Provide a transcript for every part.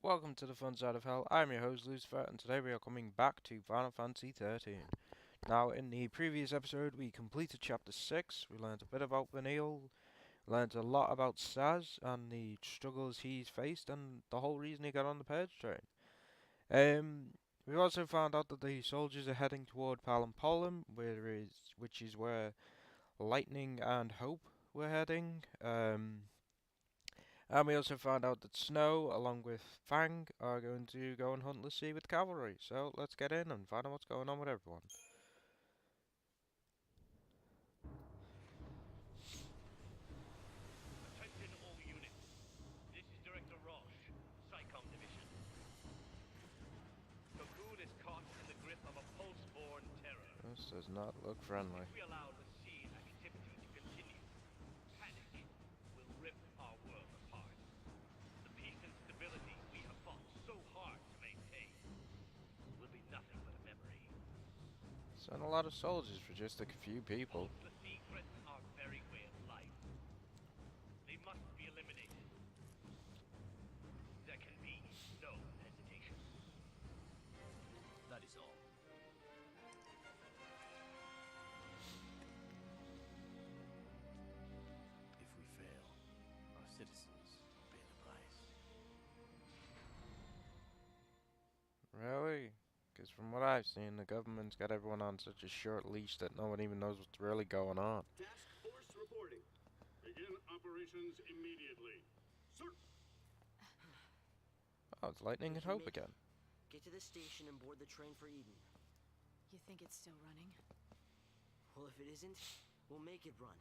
Welcome to the fun side of hell. I'm your host Lucifer, and today we are coming back to Final Fantasy 13. Now, in the previous episode, we completed Chapter 6. We learned a bit about Vanille, learned a lot about Saz and the struggles he's faced, and the whole reason he got on the purge train. We also found out that the soldiers are heading toward Palampolum, which is where Lightning and Hope were heading. And we also found out that Snow, along with Fang, are going to go and hunt l'Cie with cavalry. So let's get in and find out what's going on with everyone. Attention all units. This is Director Roche, SciComm Division. Cocoon is caught in the grip of a pulse-borne terror. This does not look friendly. If we allow l'Cie activity to continue, panic will rip our world apart. The peace and stability we have fought so hard to maintain will be nothing but a memory. Sent a lot of soldiers for just a few people. l'Cie threaten our very way of life. They must be eliminated. There can be no hesitation. That is all. If we fail, our citizens pay the price. Really? Because from what I've seen, the government's got everyone on such a short leash that no one even knows what's really going on. Task force reporting. Begin operations immediately. Sir. Oh, it's Lightning and Hope again. Get to the station and board the train for Eden. You think it's still running? Well, if it isn't, we'll make it run.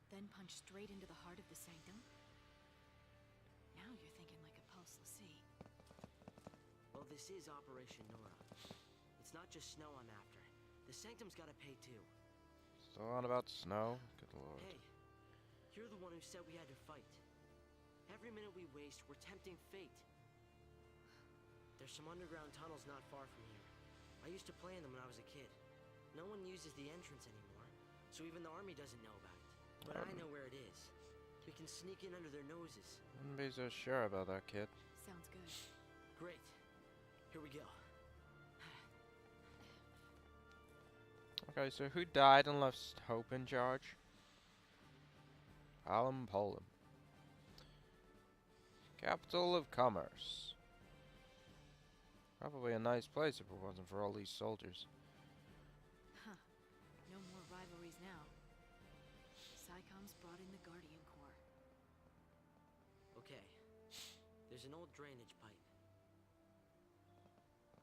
Then punch straight into the heart of the Sanctum? Now you're thinking like a Pulse l'Cie. Well, this is Operation Nora. It's not just Snow I'm after. The Sanctum's gotta pay too. Still on about Snow? Good lord. Hey, you're the one who said we had to fight. Every minute we waste, we're tempting fate. There's some underground tunnels not far from here. I used to play in them when I was a kid. No one uses the entrance anymore, so even the army doesn't know about it. But I know where it is. We can sneak in under their noses. Wouldn't be so sure about that, kid. Sounds good. Great. Here we go. Okay, so who died and left Hope in charge? Palampolum. Capital of Commerce. Probably a nice place if it wasn't for all these soldiers. Huh. No more rivalries now. SciComm's brought in the Guardian Corps. Okay. There's an old drainage pipe.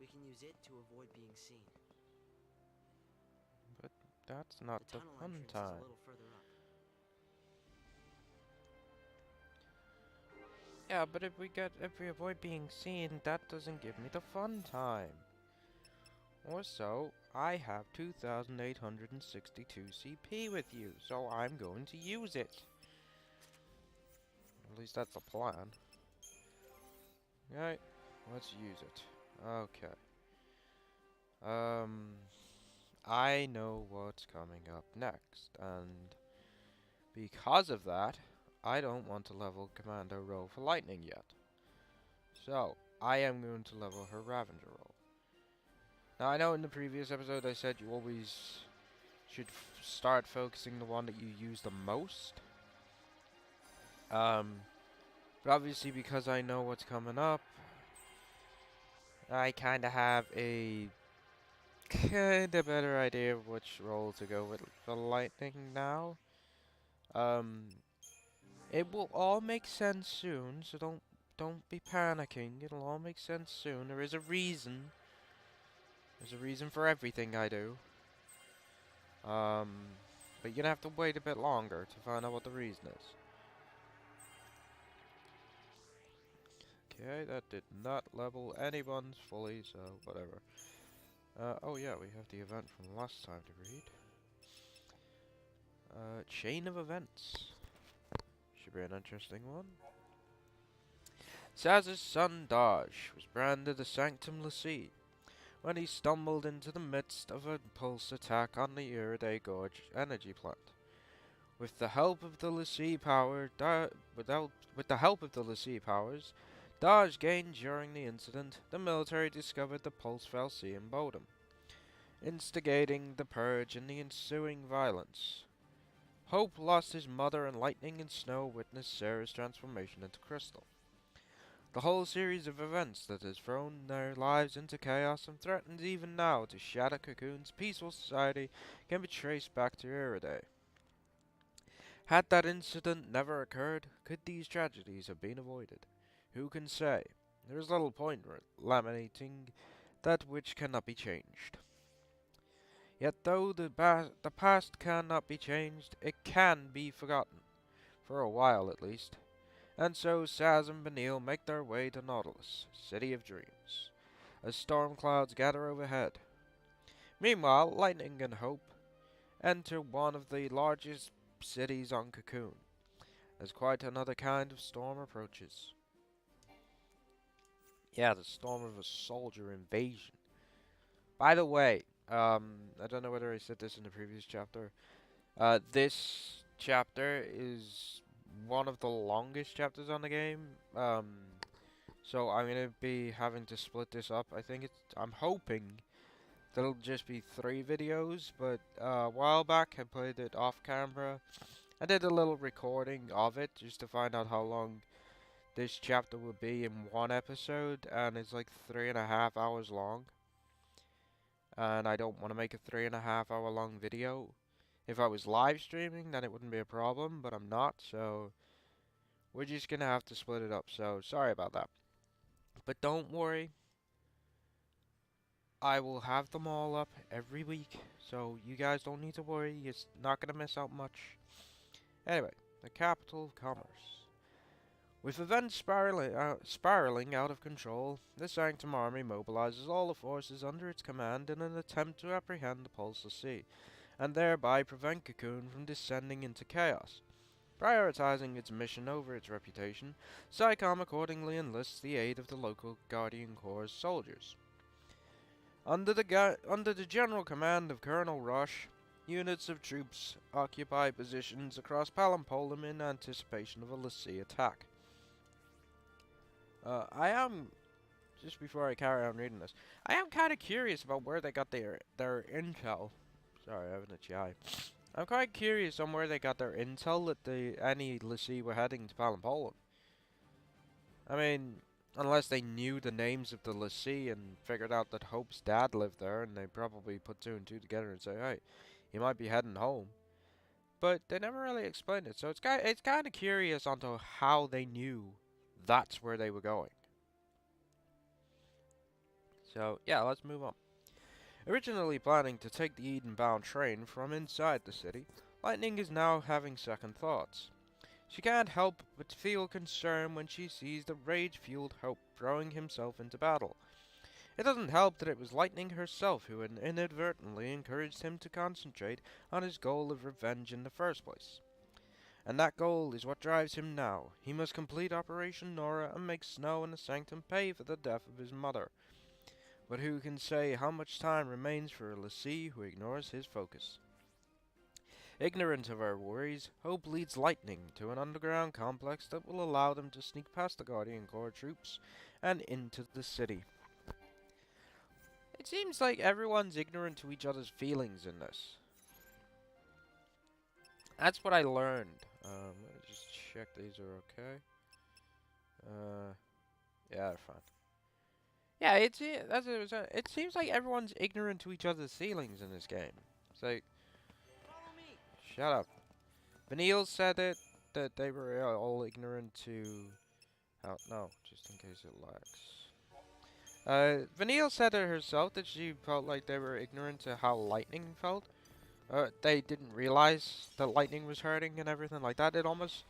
We can use it to avoid being seen. But that's not the tunnel fun entrance is time. a little further up. Yeah, but if we avoid being seen, that doesn't give me the fun time. Also, I have 2,862 CP with you, so I'm going to use it. At least that's the plan. Right, let's use it. Okay. I know what's coming up next, and because of that, I don't want to level Commando Roll for Lightning yet. So, I am going to level her Ravager Roll. Now, I know in the previous episode I said you always should start focusing the one that you use the most. But obviously because I know what's coming up, I kind of have a kind of better idea of which role to go with for Lightning now. It will all make sense soon, so don't be panicking. It'll all make sense soon. There is a reason. There's a reason for everything I do. But you're gonna have to wait a bit longer to find out what the reason is. Okay, that did not level any buttons fully, so whatever. Oh yeah, we have the event from last time to read. Chain of events. Should be an interesting one. Saz's son Dodge was branded a Sanctum l'Cie when he stumbled into the midst of a pulse attack on the Iridae Gorge energy plant. With the help of the l'Cie powers, Dodge gained during the incident, the military discovered the Pulse Fal'Cie in Bodham, instigating the purge and the ensuing violence. Hope lost his mother, and Lightning and Snow witnessed Sarah's transformation into Crystal. The whole series of events that has thrown their lives into chaos and threatens even now to shatter Cocoon's peaceful society can be traced back to Iriday. Had that incident never occurred, could these tragedies have been avoided? Who can say? There is little point in laminating that which cannot be changed. Yet though the past cannot be changed, it can be forgotten, for a while at least. And so Saz and Vanille make their way to Nautilus, City of Dreams, as storm clouds gather overhead. Meanwhile, Lightning and Hope enter one of the largest cities on Cocoon, as quite another kind of storm approaches. Yeah, the storm of a soldier invasion. By the way, I don't know whether I said this in the previous chapter. This chapter is one of the longest chapters on the game. So I'm gonna be having to split this up. I'm hoping that it'll just be 3 videos, but a while back I played it off camera. I did a little recording of it just to find out how long this chapter would be in one episode, and it's like 3.5 hours long. And I don't want to make a 3.5 hour long video. If I was live streaming, then it wouldn't be a problem, but I'm not, so we're just gonna have to split it up, so sorry about that. But don't worry, I will have them all up every week, so you guys don't need to worry, you're not gonna miss out much. Anyway, the capital of commerce. With events spiraling out of control, the Sanctum Army mobilizes all the forces under its command in an attempt to apprehend the Pulse Fal'Cie, and thereby prevent Cocoon from descending into chaos. Prioritizing its mission over its reputation, PSICOM accordingly enlists the aid of the local Guardian Corps soldiers. Under the general command of Colonel Rush, units of troops occupy positions across Palampolum in anticipation of a l'Cie attack. Just before I carry on reading this, I am kind of curious about where they got their intel. Sorry, I have an itchy eye. I'm quite curious on where they got their intel that any l'Cie were heading to Palampolum. I mean, unless they knew the names of the l'Cie and figured out that Hope's dad lived there, and they probably put 2 and 2 together and say, hey, he might be heading home. But they never really explained it, so it's kind of curious onto how they knew that's where they were going. So, yeah, let's move on. Originally planning to take the Eden-bound train from inside the city, Lightning is now having second thoughts. She can't help but feel concern when she sees the rage-fueled Hope throwing himself into battle. It doesn't help that it was Lightning herself who had inadvertently encouraged him to concentrate on his goal of revenge in the first place. And that goal is what drives him now. He must complete Operation Nora and make Snow and the Sanctum pay for the death of his mother. But who can say how much time remains for a l'Cie who ignores his focus? Ignorant of her worries, Hope leads Lightning to an underground complex that will allow them to sneak past the Guardian Corps troops and into the city. It seems like everyone's ignorant to each other's feelings in this. That's what I learned. Let me just check these are okay. Yeah, they're fine. Yeah, it seems like everyone's ignorant to each other's feelings in this game. It's like, Follow me. shut up. Vanille said it, that they were all ignorant to how, no, just in case it lags. Vanille said it herself that she felt like they were ignorant to how Lightning felt. They didn't realize that Lightning was hurting and everything like that. It almost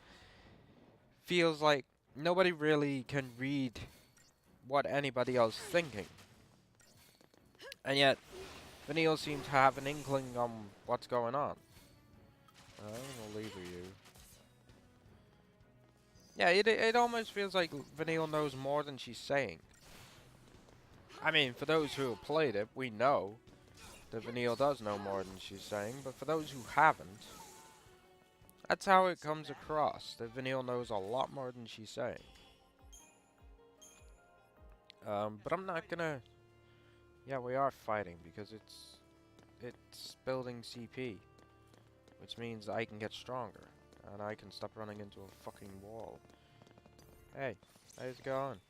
feels like nobody really can read what anybody else is thinking. And yet, Vanille seems to have an inkling on what's going on. I'm gonna leave you. Yeah, it almost feels like Vanille knows more than she's saying. I mean, for those who have played it, we know that Vanille does know more than she's saying, but for those who haven't, that's how it comes across, that Vanille knows a lot more than she's saying. But I'm not gonna. Yeah, we are fighting because it's building CP, which means I can get stronger and I can stop running into a fucking wall. Hey, how's it going?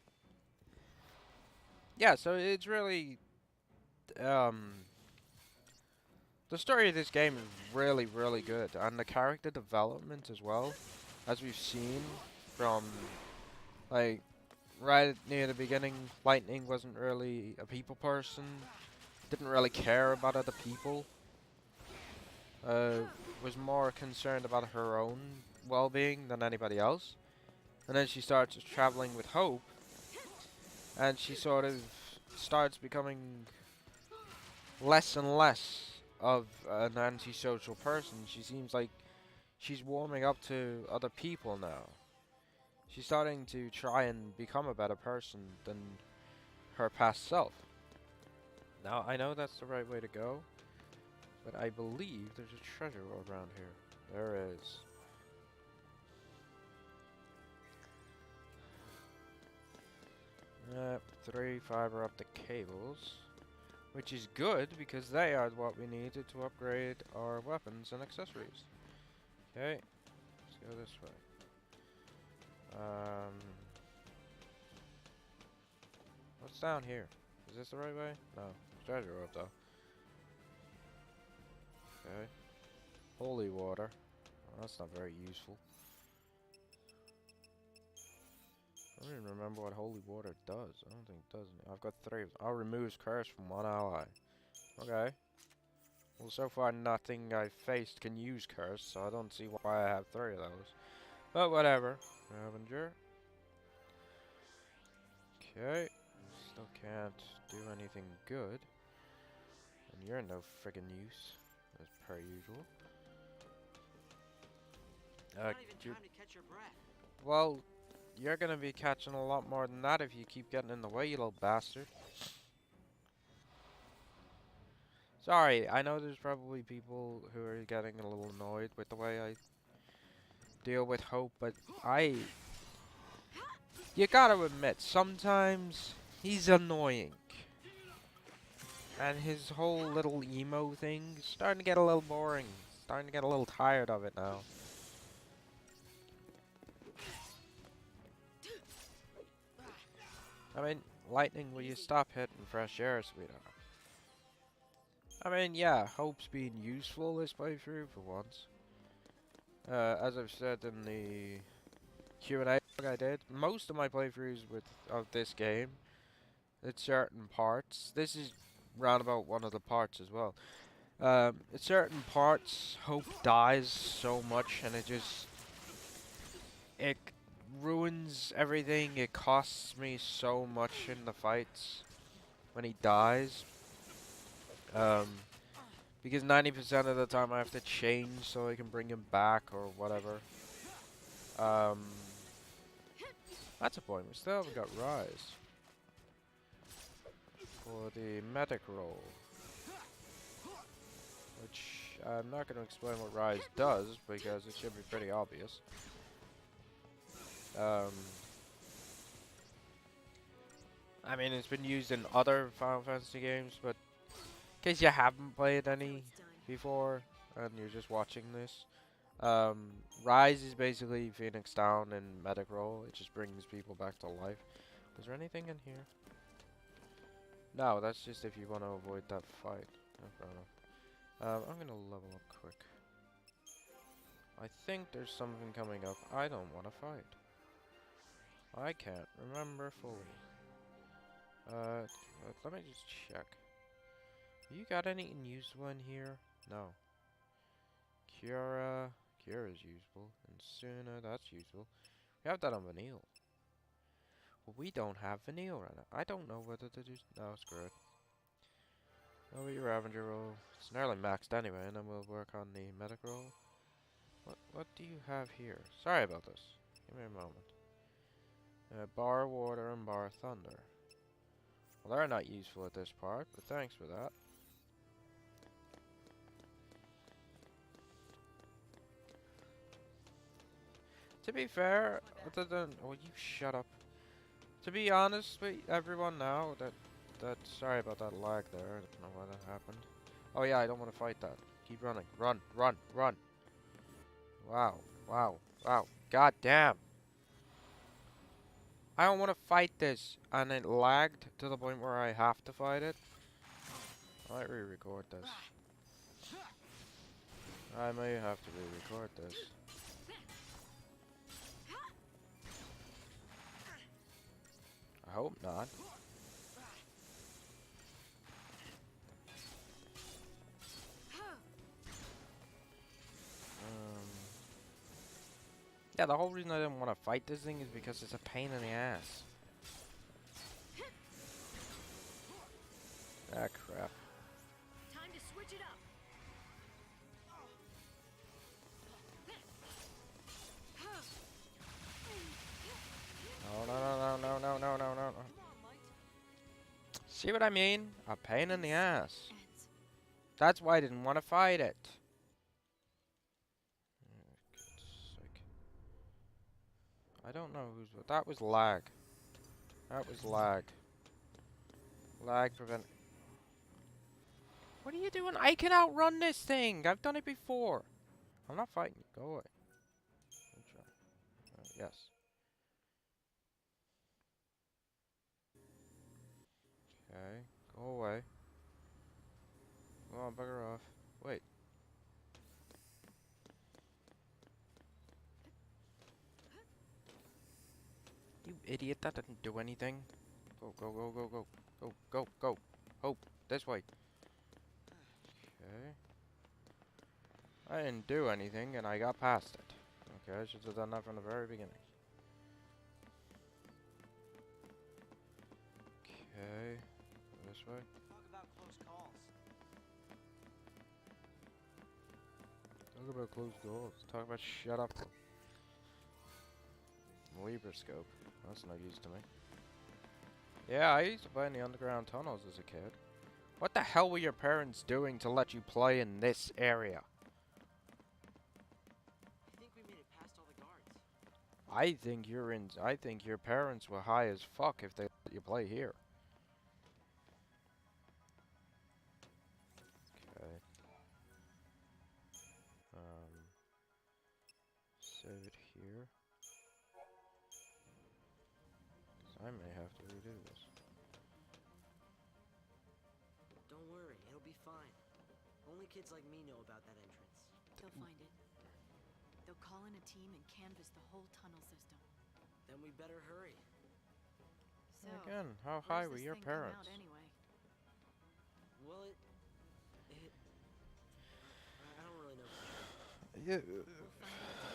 Yeah, so it's really the story of this game is really, really good, and the character development as well, as we've seen from, like, right near the beginning, Lightning wasn't really a people person, didn't really care about other people, was more concerned about her own well-being than anybody else, and then she starts traveling with Hope, and she sort of starts becoming less and less of an antisocial person. She seems like she's warming up to other people now. She's starting to try and become a better person than her past self. Now, I know that's the right way to go, but I believe there's a treasure around here. There is. 3 fiber optic cables, which is good because they are what we needed to upgrade our weapons and accessories. Okay, let's go this way. What's down here? Is this the right way? No, treasure up though. Okay, holy water. Well, that's not very useful. I don't even remember what holy water does. I don't think it does. I've got 3 of them. I'll remove curse from 1 ally. Okay. Well, so far nothing I've faced can use curse, so I don't see why I have 3 of those. But whatever. Avenger. Okay. Still can't do anything good. And you're no friggin' use, as per usual. Not even time to catch your breath. Well, you're gonna be catching a lot more than that if you keep getting in the way, you little bastard. Sorry, I know there's probably people who are getting a little annoyed with the way I deal with Hope, but you gotta admit, sometimes he's annoying. And his whole little emo thing is starting to get a little boring. Starting to get a little tired of it now. I mean, Lightning, will you stop hitting fresh air, sweetheart? I mean, yeah, Hope's being useful this playthrough for once. As I've said in the Q&A I did, most of my playthroughs of this game, at certain parts, this is round about one of the parts as well. At certain parts, Hope dies so much, and it ruins everything. It costs me so much in the fights when he dies. Because 90% of the time I have to change so I can bring him back or whatever. That's a point. We still haven't got Rise for the medic role, which I'm not going to explain what Rise does because it should be pretty obvious. I mean, it's been used in other Final Fantasy games, but in case you haven't played any before and you're just watching this, Rise is basically Phoenix Down in medic role. It just brings people back to life. Is there anything in here? No, that's just if you want to avoid that fight. No problem. I'm gonna level up quick. I think there's something coming up. I don't want to fight. I can't remember fully. Let me just check. You got anything useful in here? No. Cura's useful. And Suna, that's useful. We have that on Vanille. Well, we don't have Vanille right now. I don't know whether to do... No, screw it. Over your Avenger roll. It's nearly maxed anyway, and then we'll work on the medic roll. What do you have here? Sorry about this. Give me a moment. Bar Water and Bar Thunder. Well, they're not useful at this part, but thanks for that. To be fair, other than... Oh, you shut up. To be honest with everyone now, sorry about that lag there. I don't know why that happened. Oh yeah, I don't want to fight that. Keep running. Run, run, run. Wow, wow, wow. God damn. I don't want to fight this, and it lagged to the point where I have to fight it. I might re-record this. I may have to re-record this. I hope not. Yeah, the whole reason I didn't want to fight this thing is because it's a pain in the ass. Ah, crap. Time to switch it up. No, no, no, no, no, no, no, no, no. Come on, Light. See what I mean? A pain in the ass. Ends. That's why I didn't want to fight it. Oh, God's sake. I don't know who's... That was lag. That was lag. Lag prevent... What are you doing? I can outrun this thing! I've done it before! I'm not fighting you. Go away. Good job. Yes. Okay. Go away. Go on, bugger off. Wait. You idiot, that didn't do anything. Go, go, go, go, go. Go, go, go. Hope. This way. Okay. I didn't do anything and I got past it. Okay, I should have done that from the very beginning. Okay. This way. Talk about close calls. Talk about close goals. Talk about shut up. Libroscope. That's no use to me. Yeah, I used to play in the underground tunnels as a kid. What the hell were your parents doing to let you play in this area? I think we made it past all the guards. I think your parents were high as fuck if they let you play here. Okay. Save it here. 'Cause I may have to redo this. Don't worry, it'll be fine. Only kids like me know about that entrance. They'll find it. They'll call in a team and canvass the whole tunnel system. Then we better hurry. So, Again, how where's high were this your thing come out parents? anyway? Well, I don't really know. Yeah. We'll find out today.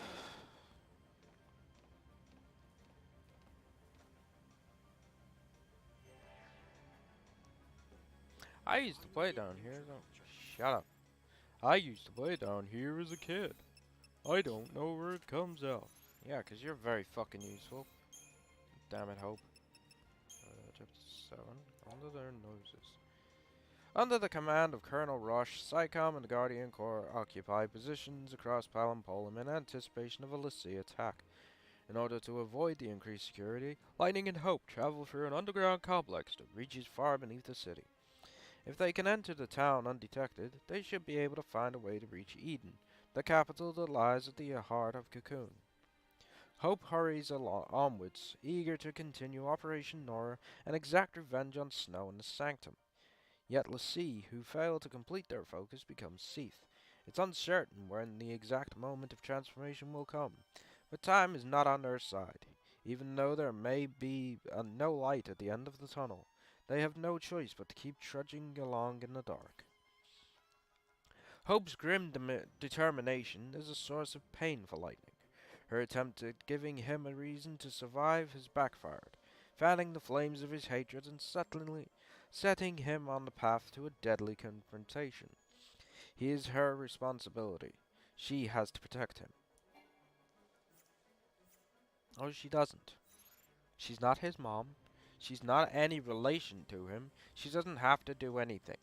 I used to play down here. Don't shut up. I used to play down here as a kid. I don't know where it comes out. Yeah, 'cause you're very fucking useful. Damn it, Hope. Chapter 7. Under their noses. Under the command of Colonel Rush, SICOM and the Guardian Corps occupy positions across Palampolum in anticipation of a Lassie attack. In order to avoid the increased security, Lightning and Hope travel through an underground complex that reaches far beneath the city. If they can enter the town undetected, they should be able to find a way to reach Eden, the capital that lies at the heart of Cocoon. Hope hurries onwards, eager to continue Operation Nora and exact revenge on Snow and the Sanctum. Yet Lassie, who fail to complete their focus, becomes Seath. It's uncertain when the exact moment of transformation will come, but time is not on their side. Even though there may be no light at the end of the tunnel, they have no choice but to keep trudging along in the dark. Hope's grim determination is a source of pain for Lightning. Her attempt at giving him a reason to survive has backfired, fanning the flames of his hatred and setting him on the path to a deadly confrontation. He is her responsibility. She has to protect him. Oh, she doesn't. She's not his mom. She's not any relation to him. She doesn't have to do anything.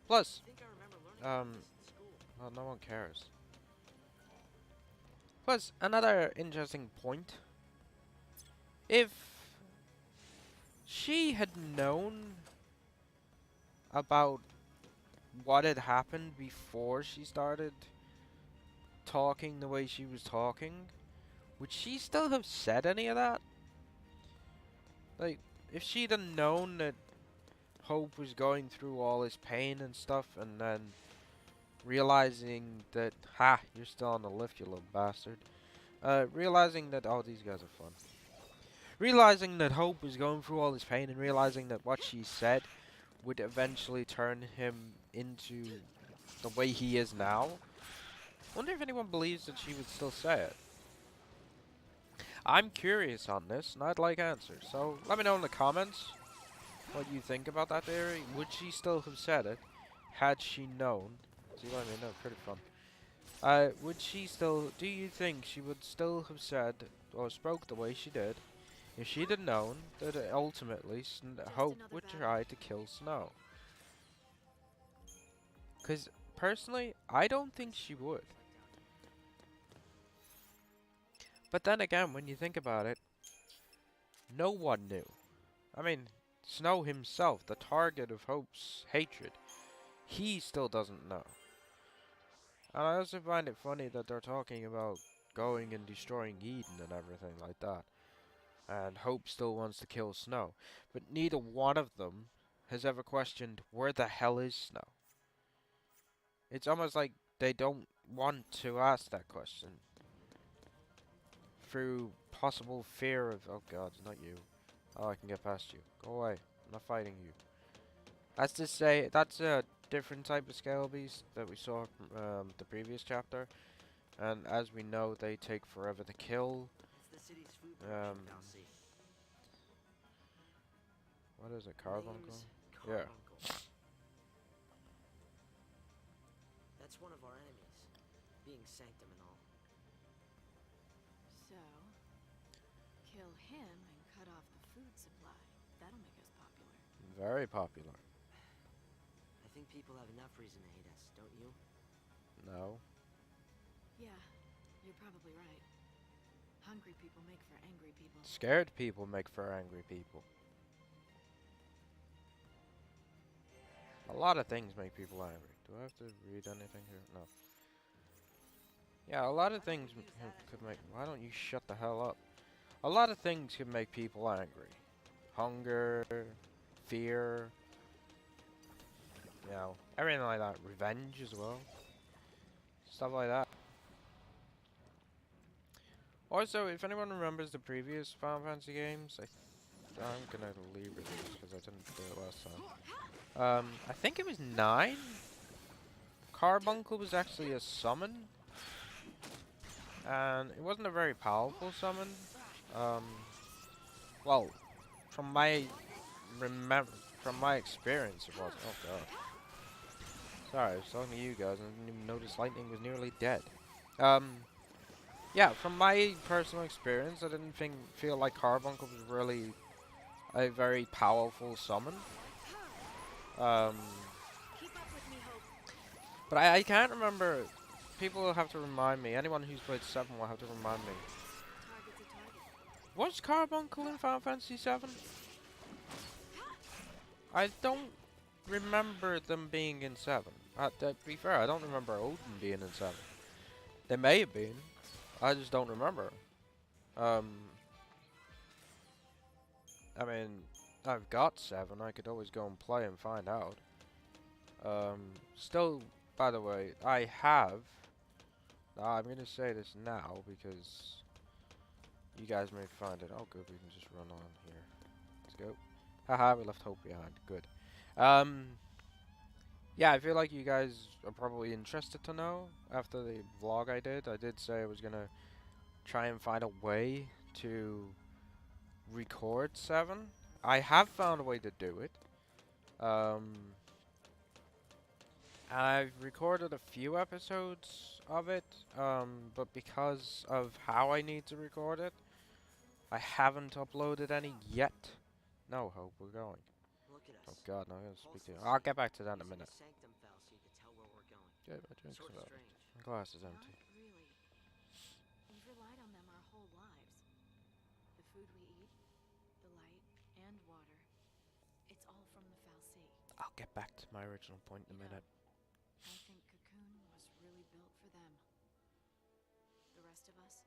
Plus, I think I remember learning about this in school. well, no one cares. Plus, another interesting point if she had known about what had happened before she started talking the way she was talking, would she still have said any of that? Like, if she'd have known that Hope was going through all this pain and stuff, and then realizing that, ha, you're still on the lift, you little bastard. Realizing that, oh, these guys are fun. Realizing that Hope was going through all this pain, and realizing that what she said would eventually turn him into the way he is now. Wonder if anyone believes that she would still say it. I'm curious on this, and I'd like answers. So let me know in the comments what you think about that theory. Would she still have said it had she known? See what I mean? No, pretty fun. Would she still? Do you think she would still have said or spoke the way she did if she'd have known that ultimately Hope would try to kill Snow? Because personally, I don't think she would. But then again, when you think about it, no one knew. I mean, Snow himself, the target of Hope's hatred, he still doesn't know. And I also find it funny that they're talking about going and destroying Eden and everything like that. And Hope still wants to kill Snow. But neither one of them has ever questioned, where the hell is Snow? It's almost like they don't want to ask that question. Through possible fear of, oh god, it's not you. Oh, I can get past you. Go away. I'm not fighting you. That's to say, that's a different type of scale beast that we saw from the previous chapter. And as we know, they take forever to kill. It's the city's food production, Falsey. What is it, carbuncle? Name's Yeah. Carbuncle. That's one of our enemies, being Sanctum and all. So, kill him and cut off the food supply. That'll make us popular. Very popular. I think people have enough reason to hate us, don't you? No. Yeah, you're probably right. Hungry people make for angry people. Scared people make for angry people. A lot of things make people angry. Do I have to read anything here? No. Yeah, a lot of things could make... Why don't you shut the hell up? A lot of things can make people angry. Hunger, fear, you know, everything like that. Revenge as well. Stuff like that. Also, if anyone remembers the previous Final Fantasy games, I'm gonna leave it because I didn't do it last time. I think it was 9. Carbuncle was actually a summon, and it wasn't a very powerful summon. Well, from my experience, it was. Oh god. Sorry, I was talking to you guys, and I didn't even notice Lightning was nearly dead. Yeah, from my personal experience, I didn't feel like Carbuncle was really a very powerful summon. Keep up with me, Hope. But I can't remember. People will have to remind me. Anyone who's played 7 will have to remind me. Target's a target. Was Carbuncle in Final Fantasy 7? I don't remember them being in 7. To be fair, I don't remember Odin being in 7. They may have been. I just don't remember. I mean, I've got 7. I could always go and play and find out. Still, by the way, I have... I'm going to say this now because you guys may find it. Oh, good. We can just run on here. Let's go. Haha, we left Hope behind. Good. Yeah, I feel like you guys are probably interested to know after the vlog I did. I did say I was going to try and find a way to record 7. I have found a way to do it. I've recorded a few episodes of it, but because of how I need to record it, I haven't uploaded any yet. No, Hope, we're going. Look at us. Oh god, no, I'm gonna speak to you. I'll get back to that in a minute. Sanctum Falsey to tell where we're going. Yeah, my drink's Sort of about. strange. My glass is empty. Not really. We've relied on them our whole lives. The food we eat, and water. It's all from the Fal'Cie. I'll get back to my original point in a You know, minute. I think Cocoon was really built for them. The rest of us,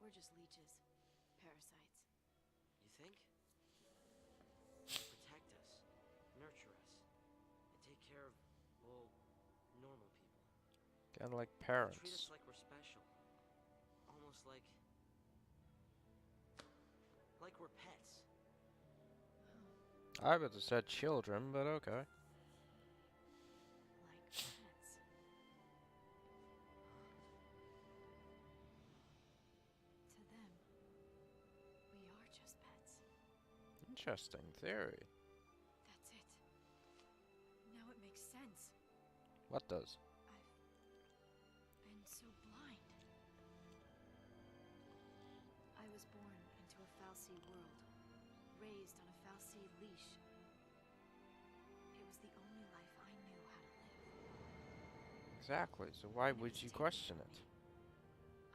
we're just leeches, parasites. You think? They protect us, nurture us, and take care of, well, normal people. Kind of like They treat us parents. like we're special. Almost like we're pets. I would have said children, but okay. Like pets. To them, we are just pets. Interesting theory. That's it. Now it makes sense. What does? I've been so blind. I was born into a Fal'Cie world, raised on a Fal'Cie leash. It was the only life I knew how to live. Exactly. So why And it would was you taken question from it? me.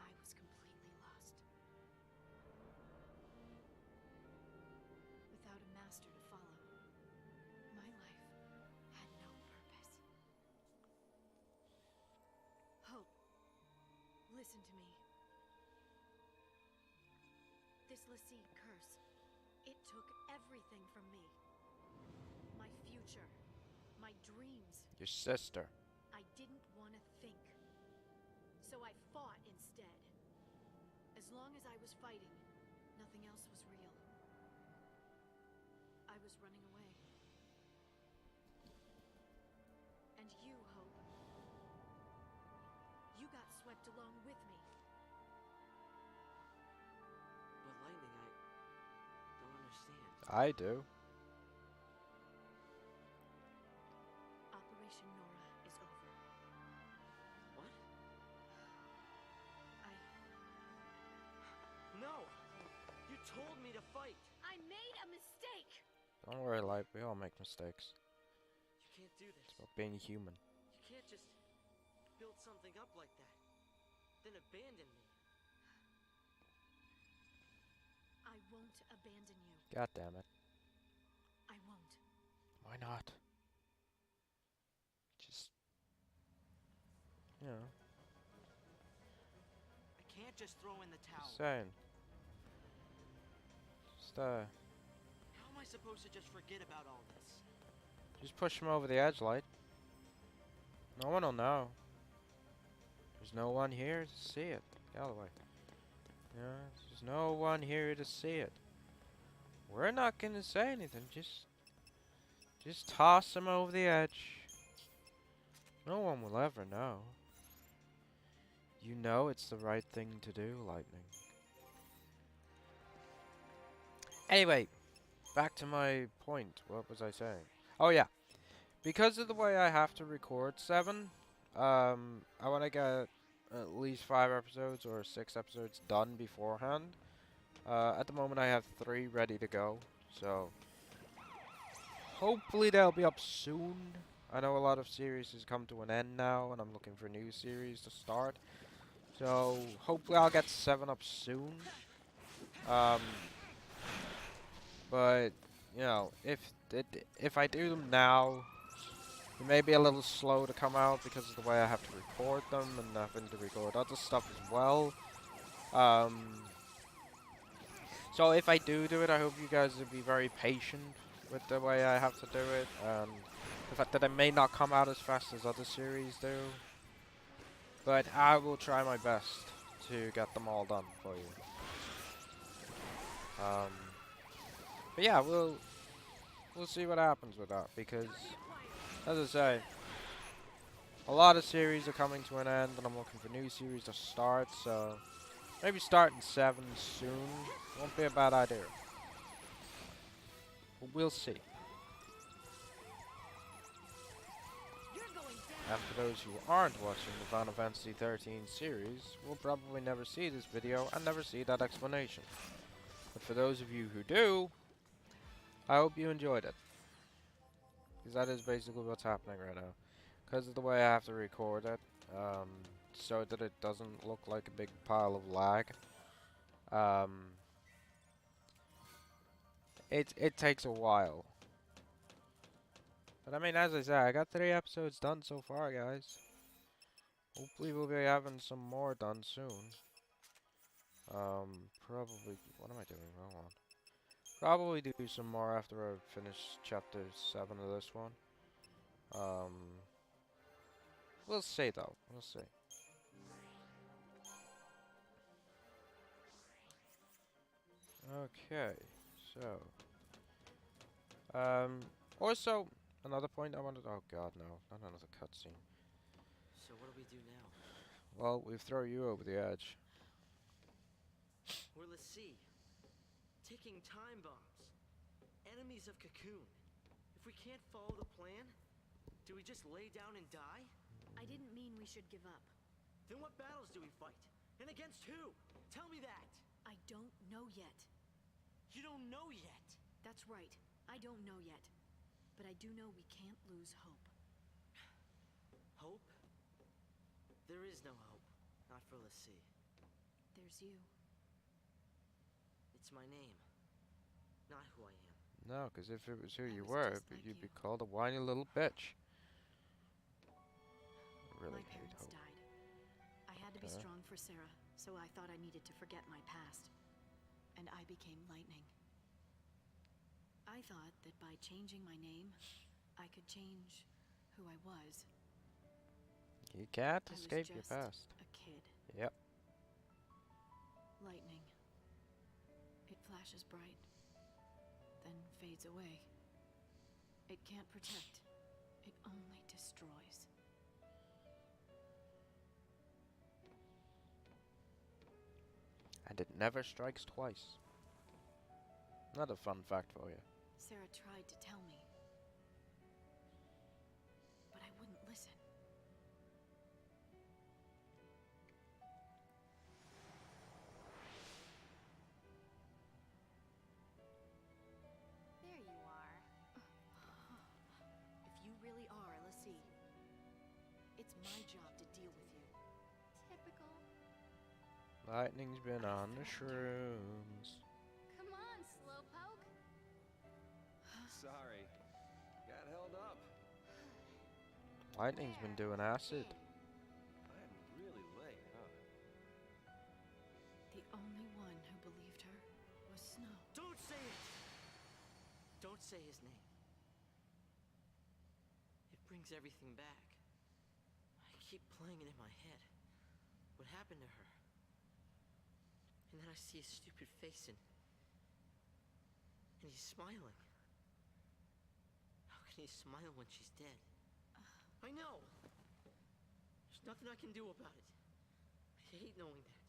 I was completely lost. Without a master to follow, my life had no purpose. Hope, listen to me. This l'Cie curse, it took everything from me. My future, my dreams. Your sister. I didn't want to think. So I fought instead. As long as I was fighting, nothing else was real. I was running away. And you, Hope. You got swept along with me. But Lightning, I don't understand. I do. Operation Nora is over. What? I No! You told me to fight! I made a mistake! Don't worry, Light. We all make mistakes. You can't do this. It's about being human. You can't just build something up like that, then abandon me. I won't abandon you. God damn it. I won't. Why not? Just, you know, I can't just throw in the towel. just saying. Just, How am I supposed to just forget about all this? just push him over the edge, Light. No one will know. There's no one here to see it. Galloway. Yeah, there's no one here to see it. We're not gonna say anything. Just toss him over the edge. No one will ever know. You know it's the right thing to do, Lightning. Anyway, back to my point. What was I saying? Oh yeah. Because of the way I have to record 7, I want to get at least 5 episodes or 6 episodes done beforehand. At the moment I have 3 ready to go, so hopefully they'll be up soon. I know a lot of series has come to an end now, and I'm looking for new series to start. So hopefully I'll get 7 up soon. But you know, if I do them now, it may be a little slow to come out because of the way I have to record them and having to record other stuff as well. So if I do it, I hope you guys will be very patient with the way I have to do it, and the fact that it may not come out as fast as other series do. But I will try my best to get them all done for you. But yeah, we'll see what happens with that, because as I say, a lot of series are coming to an end, and I'm looking for new series to start, so maybe starting 7 soon won't be a bad idea. But we'll see. And for those who aren't watching the Final Fantasy 13 series, will probably never see this video and never see that explanation. But for those of you who do, I hope you enjoyed it. Because that is basically what's happening right now. Because of the way I have to record it, so that it doesn't look like a big pile of lag. it takes a while. But I mean, as I said, I got 3 episodes done so far, guys. Hopefully we'll be having some more done soon. Probably, what am I doing? Hold on. Probably do some more after I finish chapter 7 of this one. We'll see though, we'll see. Okay, so, also, another point I wanted, oh god, no, not another cutscene. So what do we do now? Well, we've thrown you over the edge. We're Lassie. Ticking time bombs. Enemies of Cocoon. If we can't follow the plan, do we just lay down and die? I didn't mean we should give up. Then what battles do we fight? And against who? Tell me that! I don't know yet. You don't know yet! That's right. I don't know yet. But I do know we can't lose hope. Hope? There is no hope. Not for Lassie. There's you. It's my name. Not who I am. No, because if it was who I you was were, just like you'd be you. called a whiny little bitch. I really My hate parents hope. died. I had to be Okay. strong for Sarah, so I thought I needed to forget my past. And I became Lightning. I thought that by changing my name, I could change who I was. You can't I was escape your just past. a kid. Yep. Lightning. It flashes bright, then fades away. It can't protect. It only destroys. And it never strikes twice. Another fun fact for you. Sarah tried to tell me, but I wouldn't listen. There you are. If you really are Lassie, it's my job to deal with you. Typical. Lightning's been on the shrooms. Come on, Slowpoke. Sorry. Got held up. Lightning's been There, doing acid. in. I'm really late, huh? The only one who believed her was Snow. Don't say it! Don't say his name. It brings everything back. I keep playing it in my head. What happened to her? And then I see his stupid face and he's smiling. How can he smile when she's dead? I know! There's nothing I can do about it. I hate knowing that.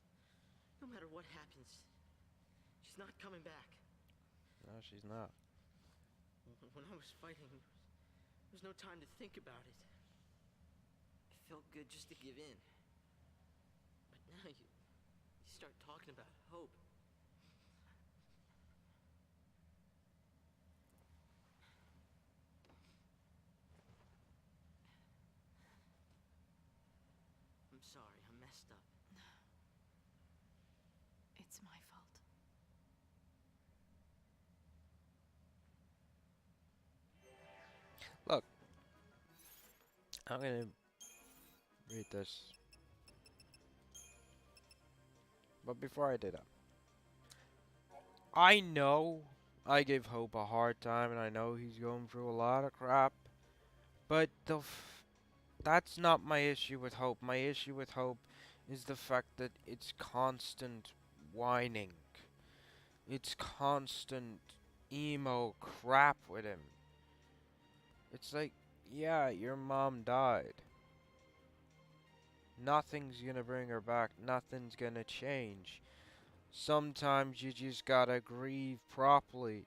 No matter what happens, she's not coming back. No, she's not. When I was fighting, there was no time to think about it. It felt good just to give in. But now you start talking about hope. I'm sorry, I messed up. It's my fault. Look. I'm gonna read this. But before I do that, I know I give Hope a hard time, and I know he's going through a lot of crap. But that's not my issue with Hope. My issue with Hope is the fact that it's constant whining. It's constant emo crap with him. It's like, yeah, your mom died. Nothing's gonna bring her back. Nothing's gonna change. Sometimes you just gotta grieve properly.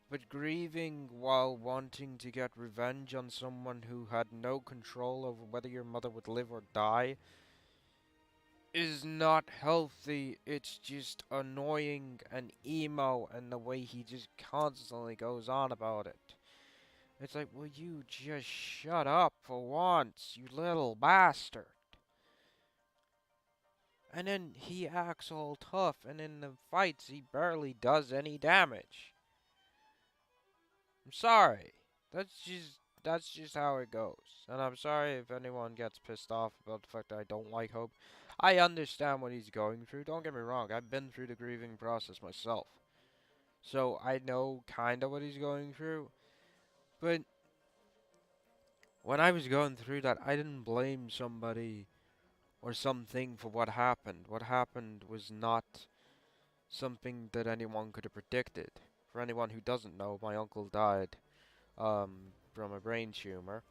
But grieving while wanting to get revenge on someone who had no control over whether your mother would live or die is not healthy. It's just annoying and emo, and the way he just constantly goes on about it. It's like, will you just shut up for once, you little bastard? And then he acts all tough, and in the fights he barely does any damage. I'm sorry. That's just how it goes. And I'm sorry if anyone gets pissed off about the fact that I don't like Hope. I understand what he's going through. Don't get me wrong. I've been through the grieving process myself. So I know kind of what he's going through. But when I was going through that, I didn't blame somebody or something for what happened. What happened was not something that anyone could have predicted. For anyone who doesn't know, my uncle died from a brain tumor.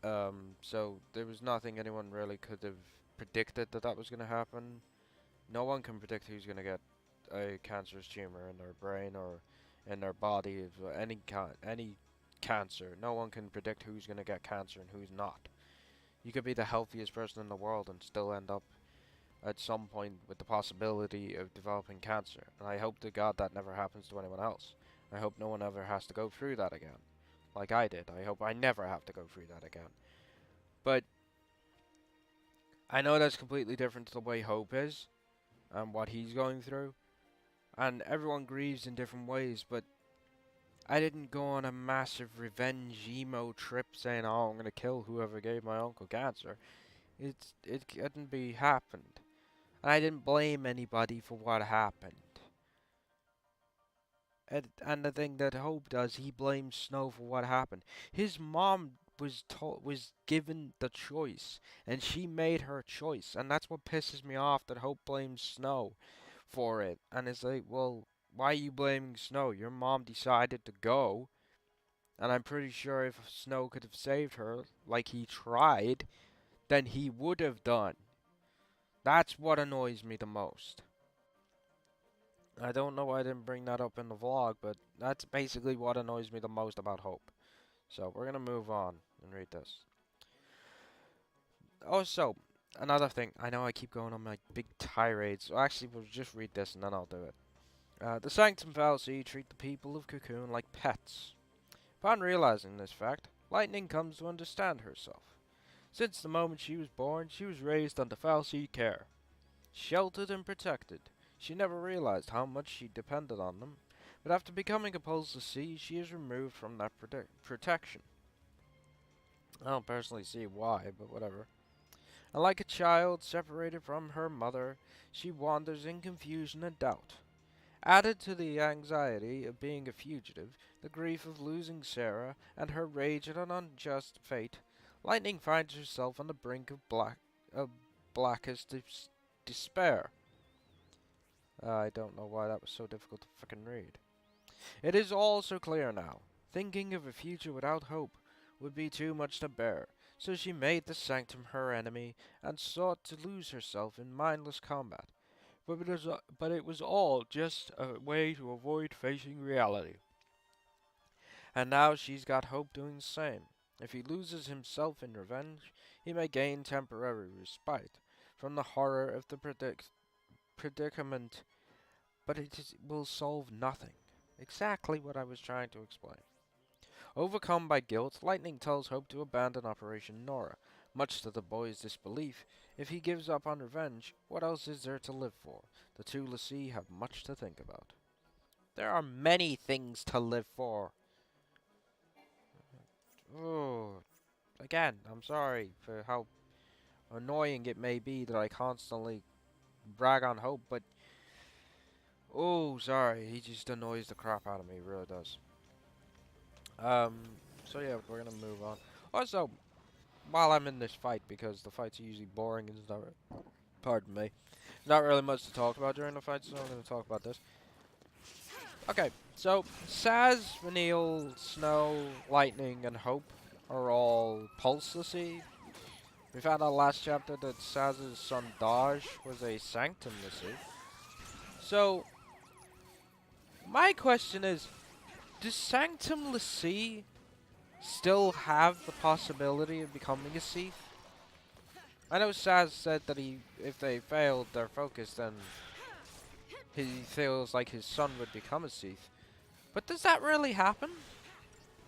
So there was nothing anyone really could have predicted that was going to happen. No one can predict who's going to get a cancerous tumor in their brain or in their body of any cancer. No one can predict who's going to get cancer and who's not. You could be the healthiest person in the world and still end up at some point with the possibility of developing cancer. And I hope to God that never happens to anyone else. I hope no one ever has to go through that again. Like I did. I hope I never have to go through that again. But I know that's completely different to the way Hope is and what he's going through. And everyone grieves in different ways, but I didn't go on a massive revenge emo trip saying, oh, I'm gonna kill whoever gave my uncle cancer. It couldn't be happened. And I didn't blame anybody for what happened. And the thing that Hope does, he blames Snow for what happened. His mom was given the choice, and she made her choice, and that's what pisses me off, that Hope blames Snow for it. And it's like, well, why are you blaming Snow? Your mom decided to go, and I'm pretty sure if Snow could have saved her, like he tried, then he would have done. That's what annoys me the most. I don't know why I didn't bring that up in the vlog, but that's basically what annoys me the most about Hope. So we're gonna move on and read this. Also, another thing, I know I keep going on my big tirades, so actually we'll just read this and then I'll do it. The Sanctum fallacy treat the people of Cocoon like pets. Upon realizing this fact, Lightning comes to understand herself. Since the moment she was born, she was raised under fal'Cie care. Sheltered and protected, she never realized how much she depended on them, but after becoming a fal'Cie, she is removed from that protection. I don't personally see why, but whatever. And like a child separated from her mother, she wanders in confusion and doubt. Added to the anxiety of being a fugitive, the grief of losing Sarah, and her rage at an unjust fate, Lightning finds herself on the brink of blackest despair. I don't know why that was so difficult to frickin' read. It is all so clear now. Thinking of a future without hope would be too much to bear, so she made the Sanctum her enemy and sought to lose herself in mindless combat. But it was all just a way to avoid facing reality. And now she's got Hope doing the same. If he loses himself in revenge, he may gain temporary respite from the horror of the predicament, but will solve nothing. Exactly what I was trying to explain. Overcome by guilt, Lightning tells Hope to abandon Operation Nora. Much to the boy's disbelief, if he gives up on revenge, what else is there to live for? The two l'Cie have much to think about. There are many things to live for. Oh, again, I'm sorry for how annoying it may be that I constantly brag on Hope, but oh, sorry, he just annoys the crap out of me, he really does. So yeah, we're gonna move on. Also, while I'm in this fight, because the fights are usually boring and stuff, pardon me, not really much to talk about during the fight, so I'm gonna talk about this. Okay, so Sazh, Vanille, Snow, Lightning, and Hope are all pulse l'Cie. We found out last chapter that Saz's son Dodge was a Sanctum l'Cie. So, my question is, does Sanctum l'Cie still have the possibility of becoming a Cie'th? I know Sazh said that if they failed their focus, then he feels like his son would become a Cie'th. But does that really happen?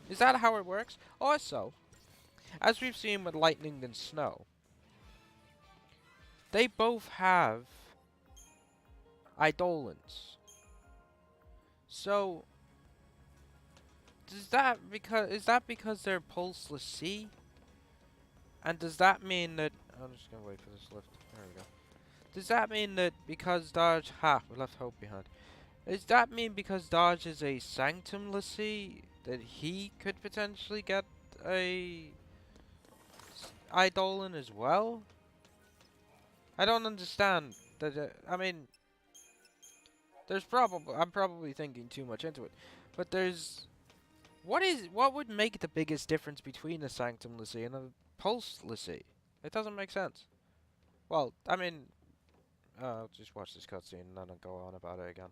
Is that how it works? Also, as we've seen with Lightning and Snow, they both have Eidolons. So, is that because they're pulseless sea? And does that mean that I'm just gonna wait for this lift. There we go. Does that mean that because Dodge we left Hope behind. Does that mean because Dodge is a Sanctum Lassie that he could potentially get a Eidolon as well? I don't understand that. I mean, I'm probably thinking too much into it, but what would make the biggest difference between a Sanctum Lassie and a Pulse Lassie? It doesn't make sense. Well, I mean, I'll just watch this cutscene and then I'll go on about it again.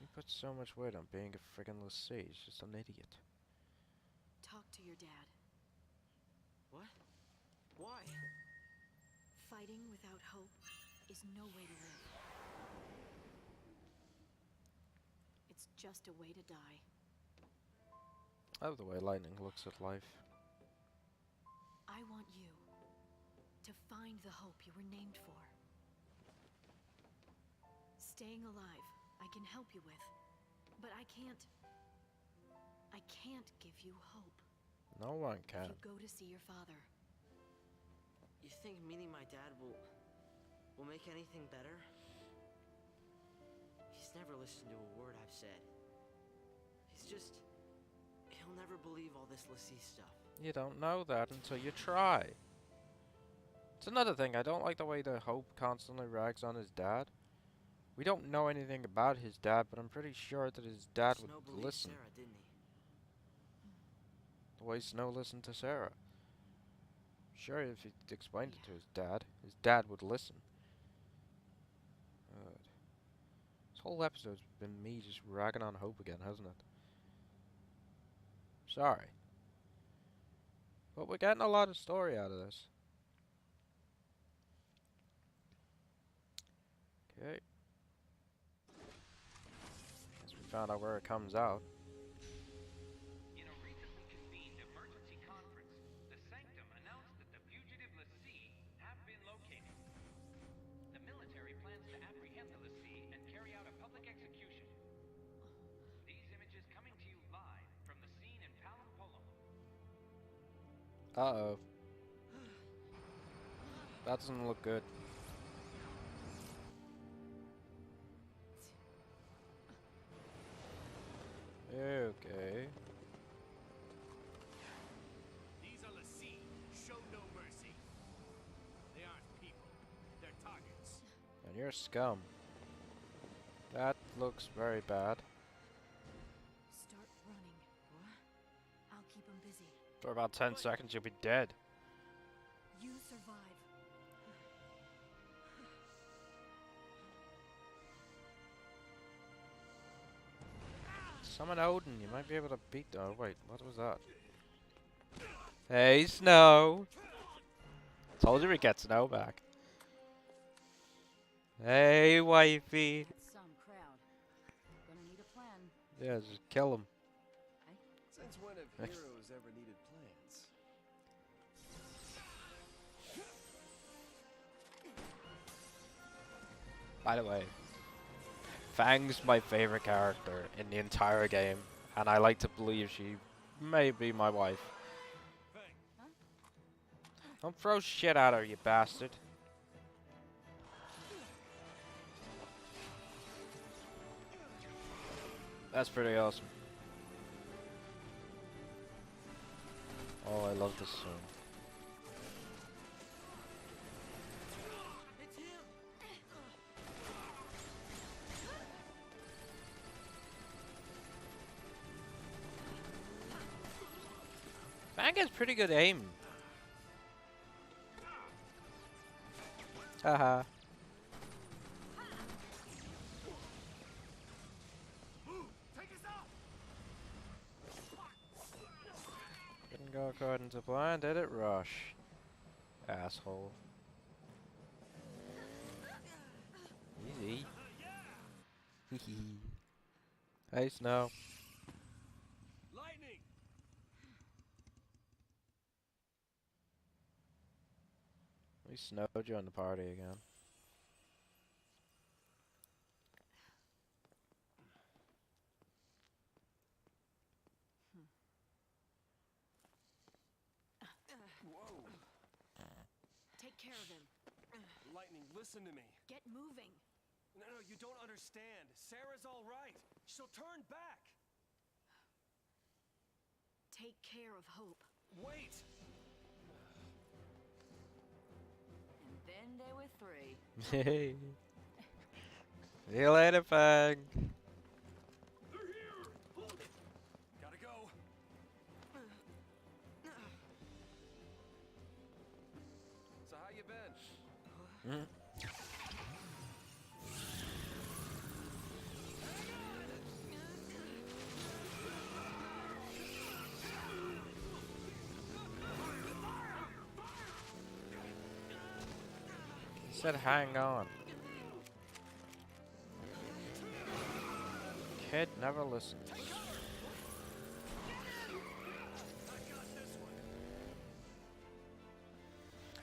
He puts so much weight on being a friggin' Lassie. He's just an idiot. Talk to your dad. What? Why? Fighting without hope is no way to live. It's just a way to die. I love the way Lightning looks at life. I want you to find the hope you were named for. Staying alive, I can help you with, but I can't give you hope. No one If can. you go to see your father, You think meeting my dad will make anything better? He's never listened to a word I've said. He'll never believe all this Lassie stuff. You don't know that until you try. It's another thing, I don't like the way the Hope constantly rags on his dad. We don't know anything about his dad, but I'm pretty sure that his dad Snow would believed listen. Sarah, didn't he? The way Snow listened to Sarah. Sure, if he explained it to his dad would listen. This whole episode's been me just ragging on Hope again, hasn't it? Sorry. But we're getting a lot of story out of this. Okay. Guess we found out where it comes out. In a recently convened emergency conference, the Sanctum announced that the fugitive Lassie have been located. The military plans to apprehend the Lassie and carry out a public execution. These images coming to you live from the scene in Palampolo. Uh-oh. That doesn't look good. Okay. These are Lassie. Show no mercy. They aren't people. They're targets. And you're scum. That looks very bad. start running. What? I'll keep him busy. For about 10 seconds you'll be dead. You survive. Summon Odin, you might be able to beat... Oh wait, what was that? Hey Snow! Told you we'd get Snow back. Hey wifey! That's some crowd. Gonna need a plan. Yeah, just kill him. Since when have heroes ever needed plans? By the way, Fang's my favorite character in the entire game, and I like to believe she may be my wife. Don't throw shit at her, you bastard. That's pretty awesome. Oh, I love this song. It's him! Fang has pretty good aim. Haha. Didn't go according to plan, did it, Rush? Asshole. Easy. Hey, Snow. Lightning! We snowed you on the party again. Whoa. Take care of him. Lightning, listen to me. Get moving. No, you don't understand. Sarah's all right. She'll turn back. Take care of Hope. Wait. And then they were three. See you later, Fang. They're here! Hold it! Gotta go. So how you been? Mm. He said hang on. Kid never listens.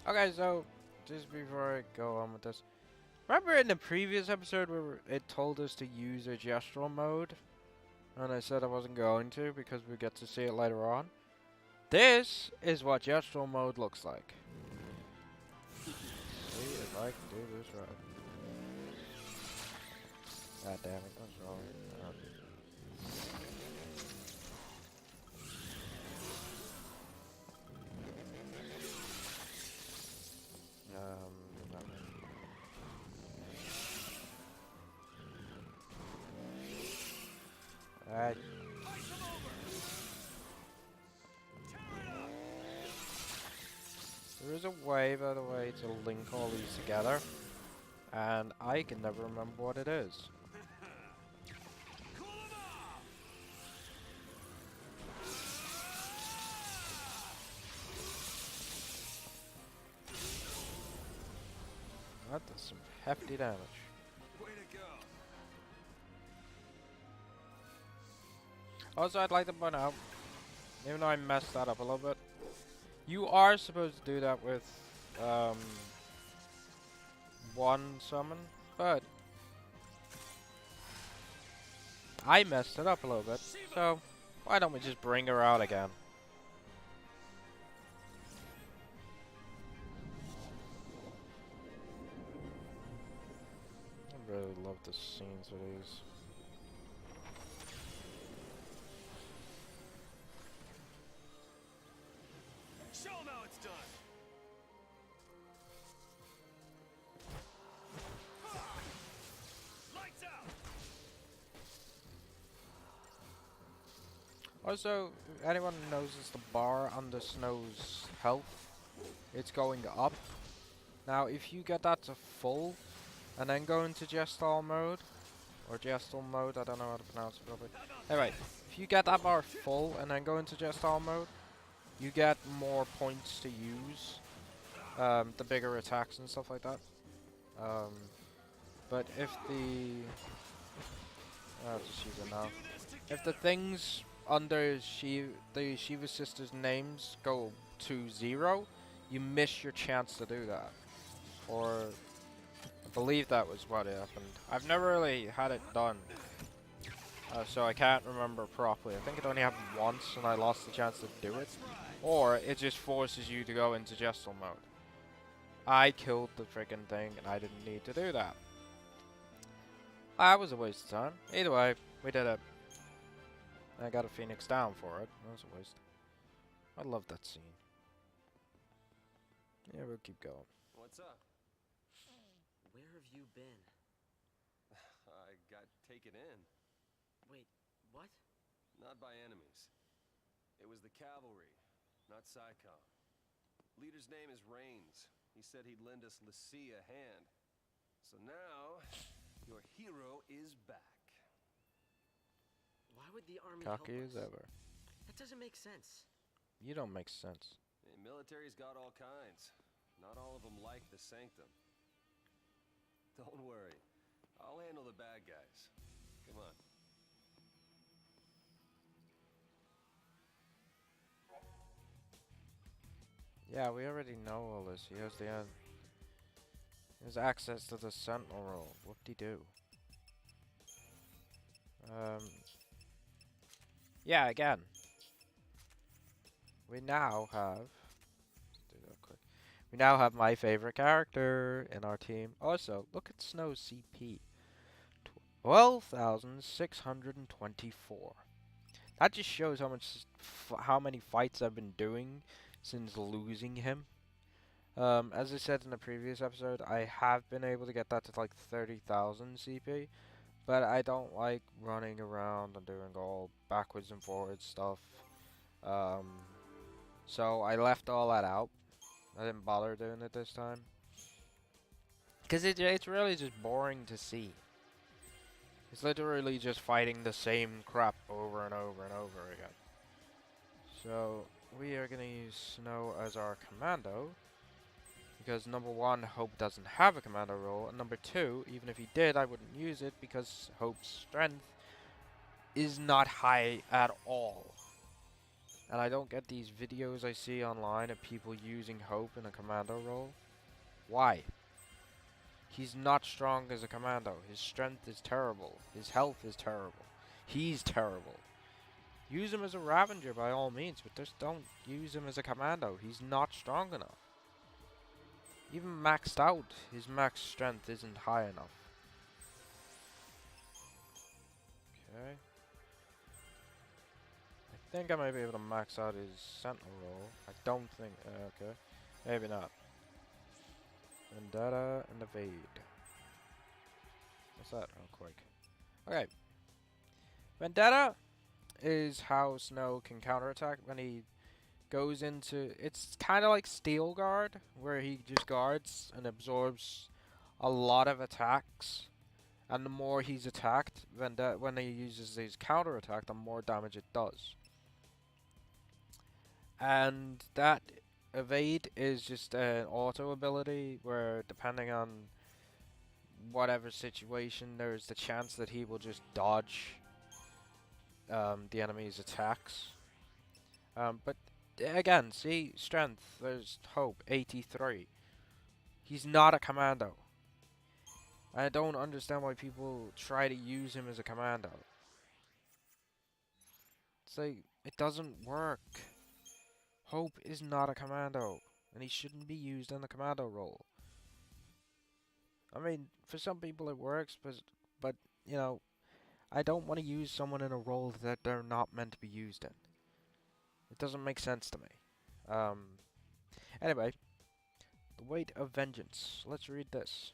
Okay, so just before I go on with this, remember in the previous episode where it told us to use a gestural mode, and I said I wasn't going to because we get to see it later on? This is what gestural mode looks like. See if I can do this right. God damn it, what's wrong? Alright. There is a way, by the way, to link all these together, and I can never remember what it is. That does some hefty damage. Way to go. Also, I'd like to point out, even though I messed that up a little bit, you are supposed to do that with one summon, but I messed it up a little bit, so why don't we just bring her out again? I really love the scenes of these. Show 'em how it's done. Lights out. Also, anyone who notices the bar under Snow's health, it's going up. Now, if you get that to full, and then go into Gestal mode, or Gestal mode, I don't know how to pronounce it properly. Anyway, if you get that bar full, and then go into Gestal mode, you get more points to use, the bigger attacks and stuff like that. But if the... I'll just use it now. If the things under the Shiva sisters' names go to 0, you miss your chance to do that. Or I believe that was what happened. I've never really had it done, so I can't remember properly. I think it only happened once and I lost the chance to do it. Or it just forces you to go into Gestal mode. I killed the freaking thing and I didn't need to do that. That was a waste of time. Either way, we did it. I got a Phoenix down for it. That was a waste. I love that scene. Yeah, we'll keep going. What's up? Where have you been? I got taken in. Wait, what? Not by enemies. It was the cavalry, not Psychon. Leader's name is Reigns. He said he'd lend us Lassie a hand. So now, your hero is back. Why would the army help Cocky as us? ever. That doesn't make sense. You don't make sense. The military's got all kinds. Not all of them like the Sanctum. Don't worry. I'll handle the bad guys. Come on. Yeah, we already know all this. He has the There's access to the Sentinel role. Whoop-de-doo. Yeah, again. We now have... Let's do that quick. We now have my favorite character in our team. Also, look at Snow's CP. 12,624. That just shows how many fights I've been doing since losing him. As I said in the previous episode, I have been able to get that to like 30,000 CP, but I don't like running around and doing all backwards and forwards stuff. So I left all that out. I didn't bother doing it this time. Because it's really just boring to see. It's literally just fighting the same crap over and over and over again. So we are going to use Snow as our commando. Because number one, Hope doesn't have a commando role. And number two, even if he did, I wouldn't use it because Hope's strength is not high at all. And I don't get these videos I see online of people using Hope in a commando role. Why? He's not strong as a commando. His strength is terrible. His health is terrible. He's terrible. Use him as a Ravager by all means, but just don't use him as a commando. He's not strong enough. Even maxed out, his max strength isn't high enough. Okay. I think I might be able to max out his Sentinel role. I don't think. Okay. Maybe not. Vendetta and Evade. What's that? Real quick. Okay. Vendetta is how Snow can counterattack when he goes into... It's kind of like Steel Guard, where he just guards and absorbs a lot of attacks. And the more he's attacked, when he uses his counterattack, the more damage it does. And that Evade is just an auto ability where, depending on whatever situation, there's the chance that he will just dodge the enemy's attacks. But again, see, strength, there's Hope, 83. He's not a commando. I don't understand why people try to use him as a commando. It's like, it doesn't work. Hope is not a commando, and he shouldn't be used in the commando role. I mean, for some people it works, but you know, I don't want to use someone in a role that they're not meant to be used in. It doesn't make sense to me. Anyway, the Weight of Vengeance. Let's read this.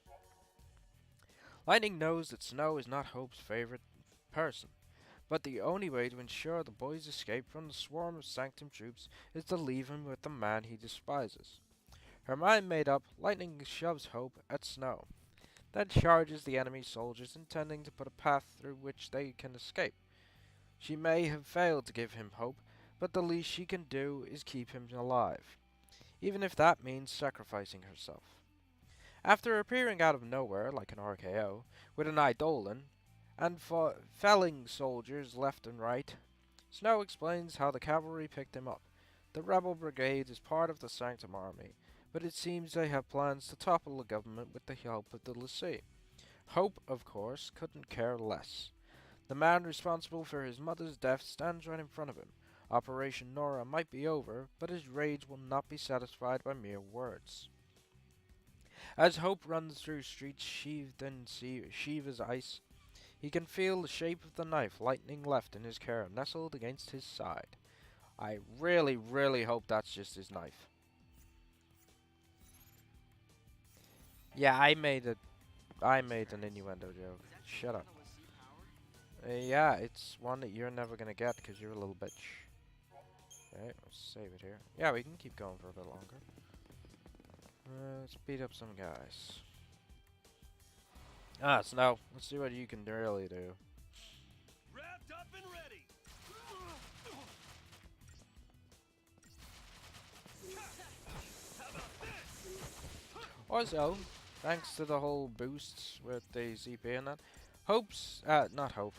Lightning knows that Snow is not Hope's favorite person. But the only way to ensure the boy's escape from the swarm of Sanctum troops is to leave him with the man he despises. Her mind made up, Lightning shoves Hope at Snow, then charges the enemy soldiers, intending to put a path through which they can escape. She may have failed to give him hope, but the least she can do is keep him alive, even if that means sacrificing herself. After appearing out of nowhere like an RKO, with an Eidolon, and felling soldiers left and right, Snow explains how the cavalry picked him up. The rebel brigade is part of the Sanctum army, but it seems they have plans to topple the government with the help of the l'Cie. Hope, of course, couldn't care less. The man responsible for his mother's death stands right in front of him. Operation Nora might be over, but his rage will not be satisfied by mere words. As Hope runs through streets sheathed in Shiva's ice, he can feel the shape of the knife Lightning left in his care nestled against his side. I really, really hope that's just his knife. Yeah, I made an innuendo joke. Shut up. Yeah, it's one that you're never gonna get because you're a little bitch. Okay, let's save it here. Yeah, we can keep going for a bit longer. Let's beat up some guys. Snow, let's see what you can really do. Wrapped up and ready. How about this? Also, thanks to the whole boosts with the CP and that, not Hope.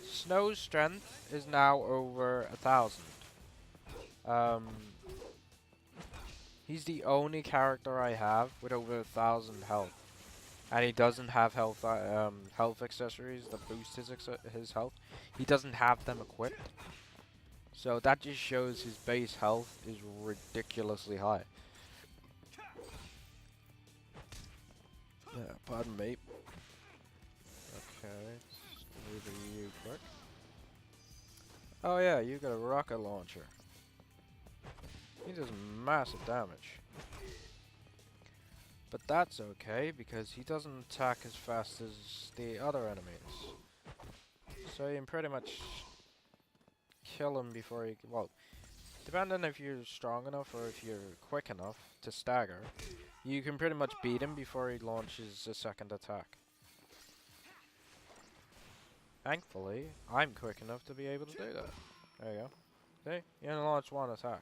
Snow's strength is now over 1,000. He's the only character I have with over 1,000 health. And he doesn't have health health accessories that boost his health. He doesn't have them equipped. So that just shows his base health is ridiculously high. Yeah, pardon me. Okay, let's move you quick. Oh yeah, you got a rocket launcher. He does massive damage. But that's okay, because he doesn't attack as fast as the other enemies. So you can pretty much kill him before he... Well, depending if you're strong enough or if you're quick enough to stagger, you can pretty much beat him before he launches a second attack. Thankfully, I'm quick enough to be able to do that. There you go. See? You only launch one attack.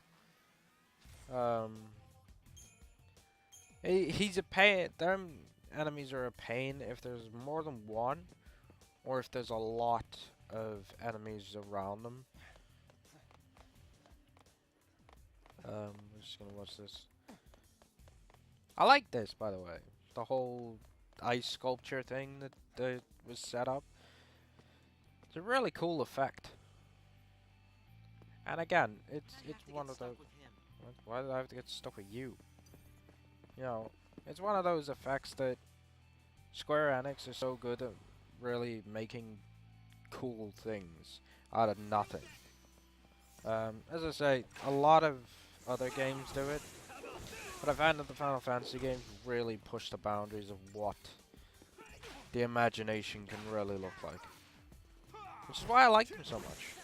He's a pain. Them enemies are a pain if there's more than one, or if there's a lot of enemies around them. I'm just gonna watch this. I like this, by the way. The whole ice sculpture thing that was set up. It's a really cool effect. And again, it's one of those. Why did I have to get stuck with you? You know, it's one of those effects that Square Enix is so good at really making cool things out of nothing. As I say, a lot of other games do it, but I found that the Final Fantasy games really push the boundaries of what the imagination can really look like. Which is why I like them so much.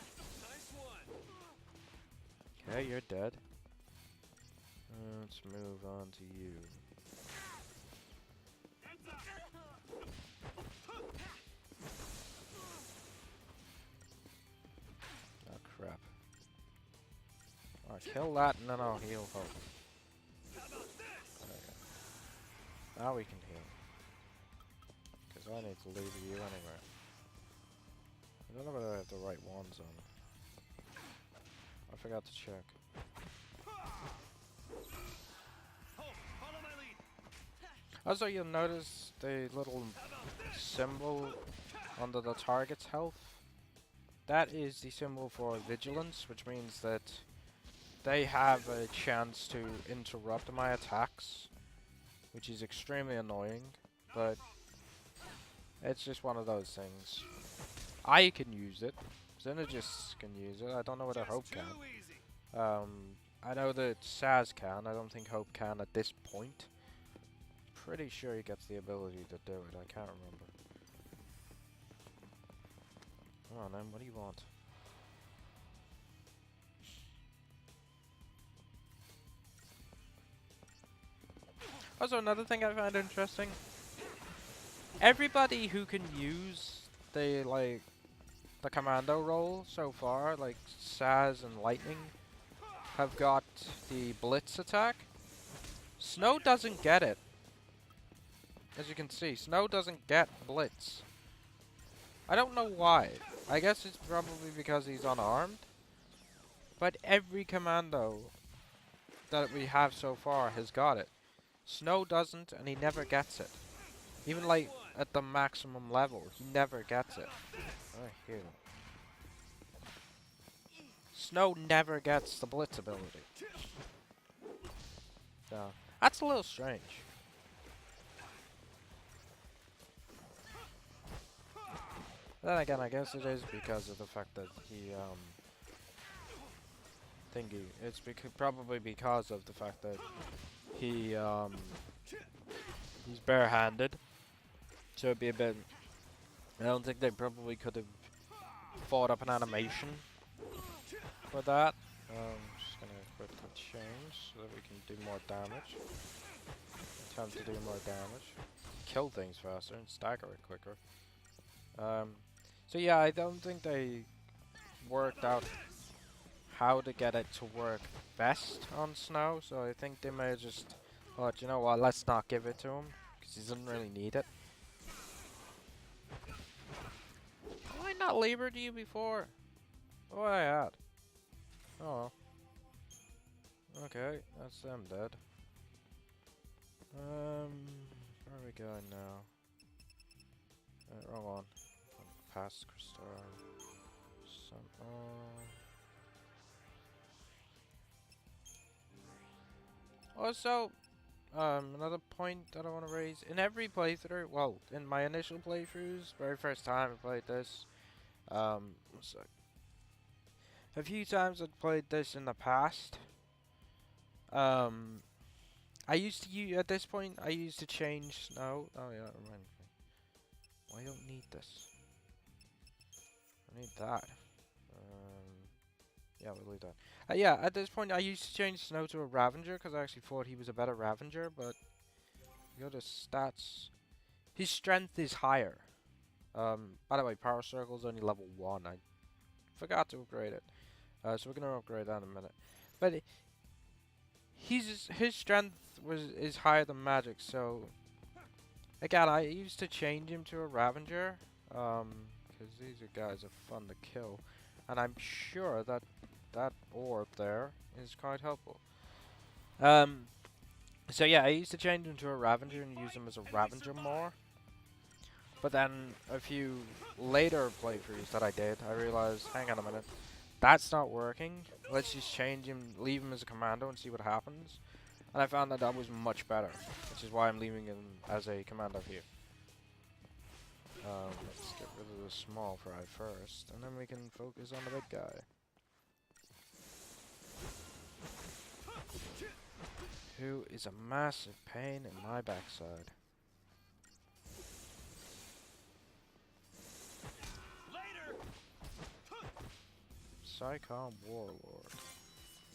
Okay, you're dead. Let's move on to you. Oh crap. Alright, kill that and then I'll heal Hope. Okay. Now we can heal. Because I need to leave you anyway. I don't know whether I have the right ones on. I forgot to check. Also, you'll notice the little symbol under the target's health. That is the symbol for vigilance, which means that they have a chance to interrupt my attacks, which is extremely annoying, but it's just one of those things. I can use it. Synergists can use it. I don't know whether Hope can. I know that Saz can. I don't think Hope can at this point. Pretty sure he gets the ability to do it. I can't remember. Come on, then. What do you want? Also, another thing I found interesting. Everybody who can use the commando role so far, like Saz and Lightning, have got the Blitz attack. Snow doesn't get it. As you can see, Snow doesn't get Blitz. I don't know why. I guess it's probably because he's unarmed. But every commando that we have so far has got it. Snow doesn't, and he never gets it. Even like at the maximum level, he never gets it. Oh, here. Snow never gets the Blitz ability. So, that's a little strange. Then again, I guess it is because of the fact that he, it's probably because of the fact that he, he's barehanded. So it'd be a bit... I don't think they probably could have fought up an animation for that. Just gonna quickly change so that we can do more damage. Attempt to do more damage. Kill things faster and stagger it quicker. So yeah, I don't think they worked out how to get it to work best on Snow, so I think they may have just thought, you know what, let's not give it to him, because he doesn't really need it. Have I not labored you before? Oh, I had. Oh well. Okay, that's them dead. Where are we going now? Wrong one. Past Crystal. Some, Also, another point that I want to raise. In every playthrough, well, in my initial playthroughs, very first time I played this, what's that? A few times I've played this in the past. I used to use, at this point, I used to change, no, oh yeah, that reminds me. Well, I don't need this. I need that. Yeah, we'll leave that. Yeah, at this point, I used to change Snow to a Ravager because I actually thought he was a better Ravager, but you go to stats. His strength is higher. By the way, Power Circle's only level 1. I forgot to upgrade it. So we're gonna upgrade that in a minute. But his strength is higher than magic, so again, I used to change him to a Ravager, because these guys are fun to kill, and I'm sure that that orb there is quite helpful. So yeah, I used to change him to a Ravager and use him as a Ravager more. But then a few later playthroughs that I did, I realized, hang on a minute, that's not working. Let's just change him, leave him as a commando and see what happens. And I found that that was much better, which is why I'm leaving him as a commando here. Let's get rid of the small fry first, and then we can focus on the big guy. Who is a massive pain in my backside. Psychon Warlord.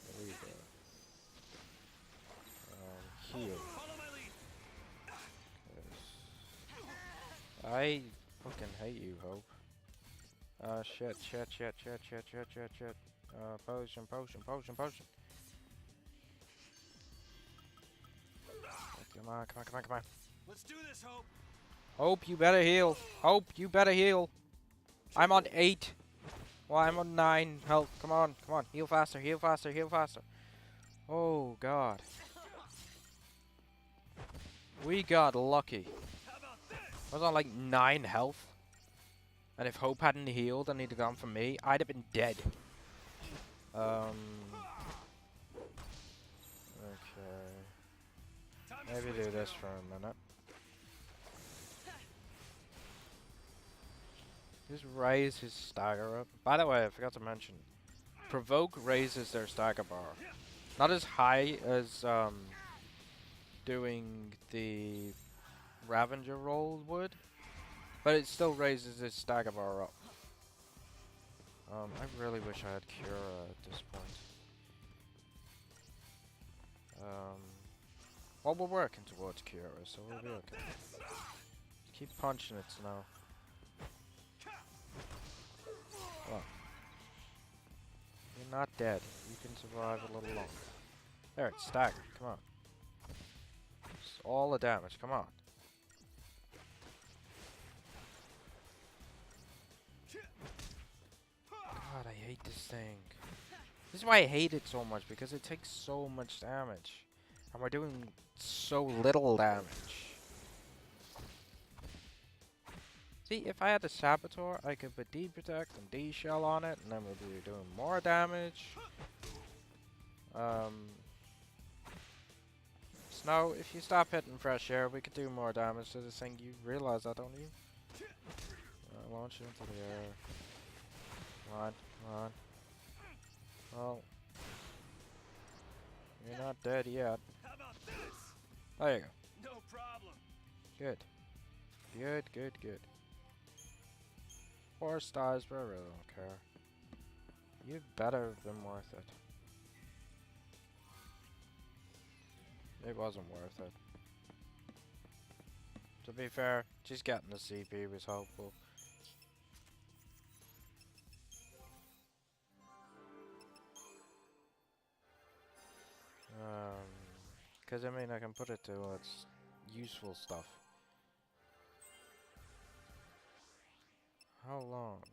There we go. Heal. I fucking hate you, Hope. Shit. Potion. Come on. Let's do this, Hope. Hope, you better heal. Hope, you better heal. I'm on 8. Well, I'm on 9 health. Come on. Heal faster. Oh, God. We got lucky. I was on like 9 health. And if Hope hadn't healed and he'd gone for me, I'd have been dead. Okay. Maybe do this for a minute. Just raise his stagger up. By the way, I forgot to mention, Provoke raises their stagger bar. Not as high as doing the Ravager roll would, but it still raises his stagger bar up. I really wish I had Cura at this point. Well, we're working towards Cura, so we'll be okay. Keep punching it, Snow. Well, you're not dead. You can survive a little longer. There, it's staggered. Come on. It's all the damage. Come on. God, I hate this thing. This is why I hate it so much, because it takes so much damage. And we're doing so little damage. See, if I had the Saboteur, I could put D-Protect and D-Shell on it, and then we'd be doing more damage. Snow, if you stop hitting fresh air, we could do more damage to this thing. You realize that, don't you? Launch it into the air. Come on. Well, you're not dead yet. How about this? There you go. No problem. Good. 4 stars, but I really don't care. You better have been worth it. It wasn't worth it. To be fair, just getting the CP was helpful. Because I mean, I can put it to its useful stuff. How long?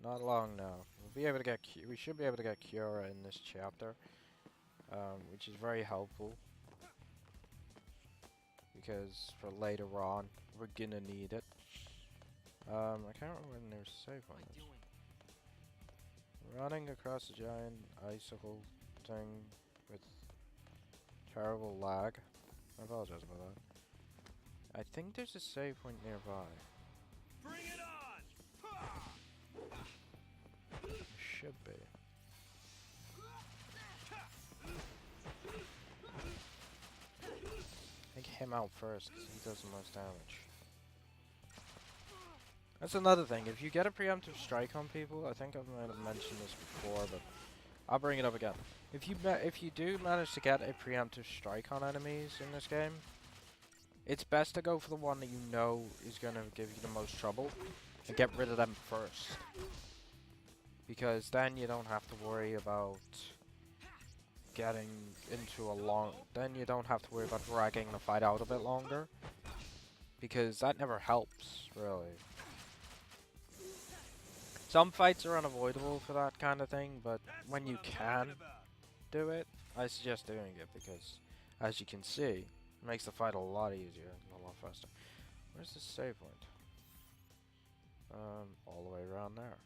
Not long now. We'll be able to get. We should be able to get Cura in this chapter, which is very helpful. because for later on we're gonna need it. I can't remember when there's a save on this. Running across a giant icicle thing with terrible lag. I apologize about that. I think there's a save point nearby. Bring it on! Should be. Take him out first, 'cause he does the most damage. That's another thing. If you get a preemptive strike on people, I think I might have mentioned this before, but I'll bring it up again. If you do manage to get a preemptive strike on enemies in this game, it's best to go for the one that you know is going to give you the most trouble and get rid of them first. Because then you don't have to worry about getting into a then you don't have to worry about dragging the fight out a bit longer. Because that never helps, really. Some fights are unavoidable for that kind of thing, but when you can do it, I suggest doing it because, as you can see, it makes the fight a lot easier and a lot faster. Where's the save point? All the way around there.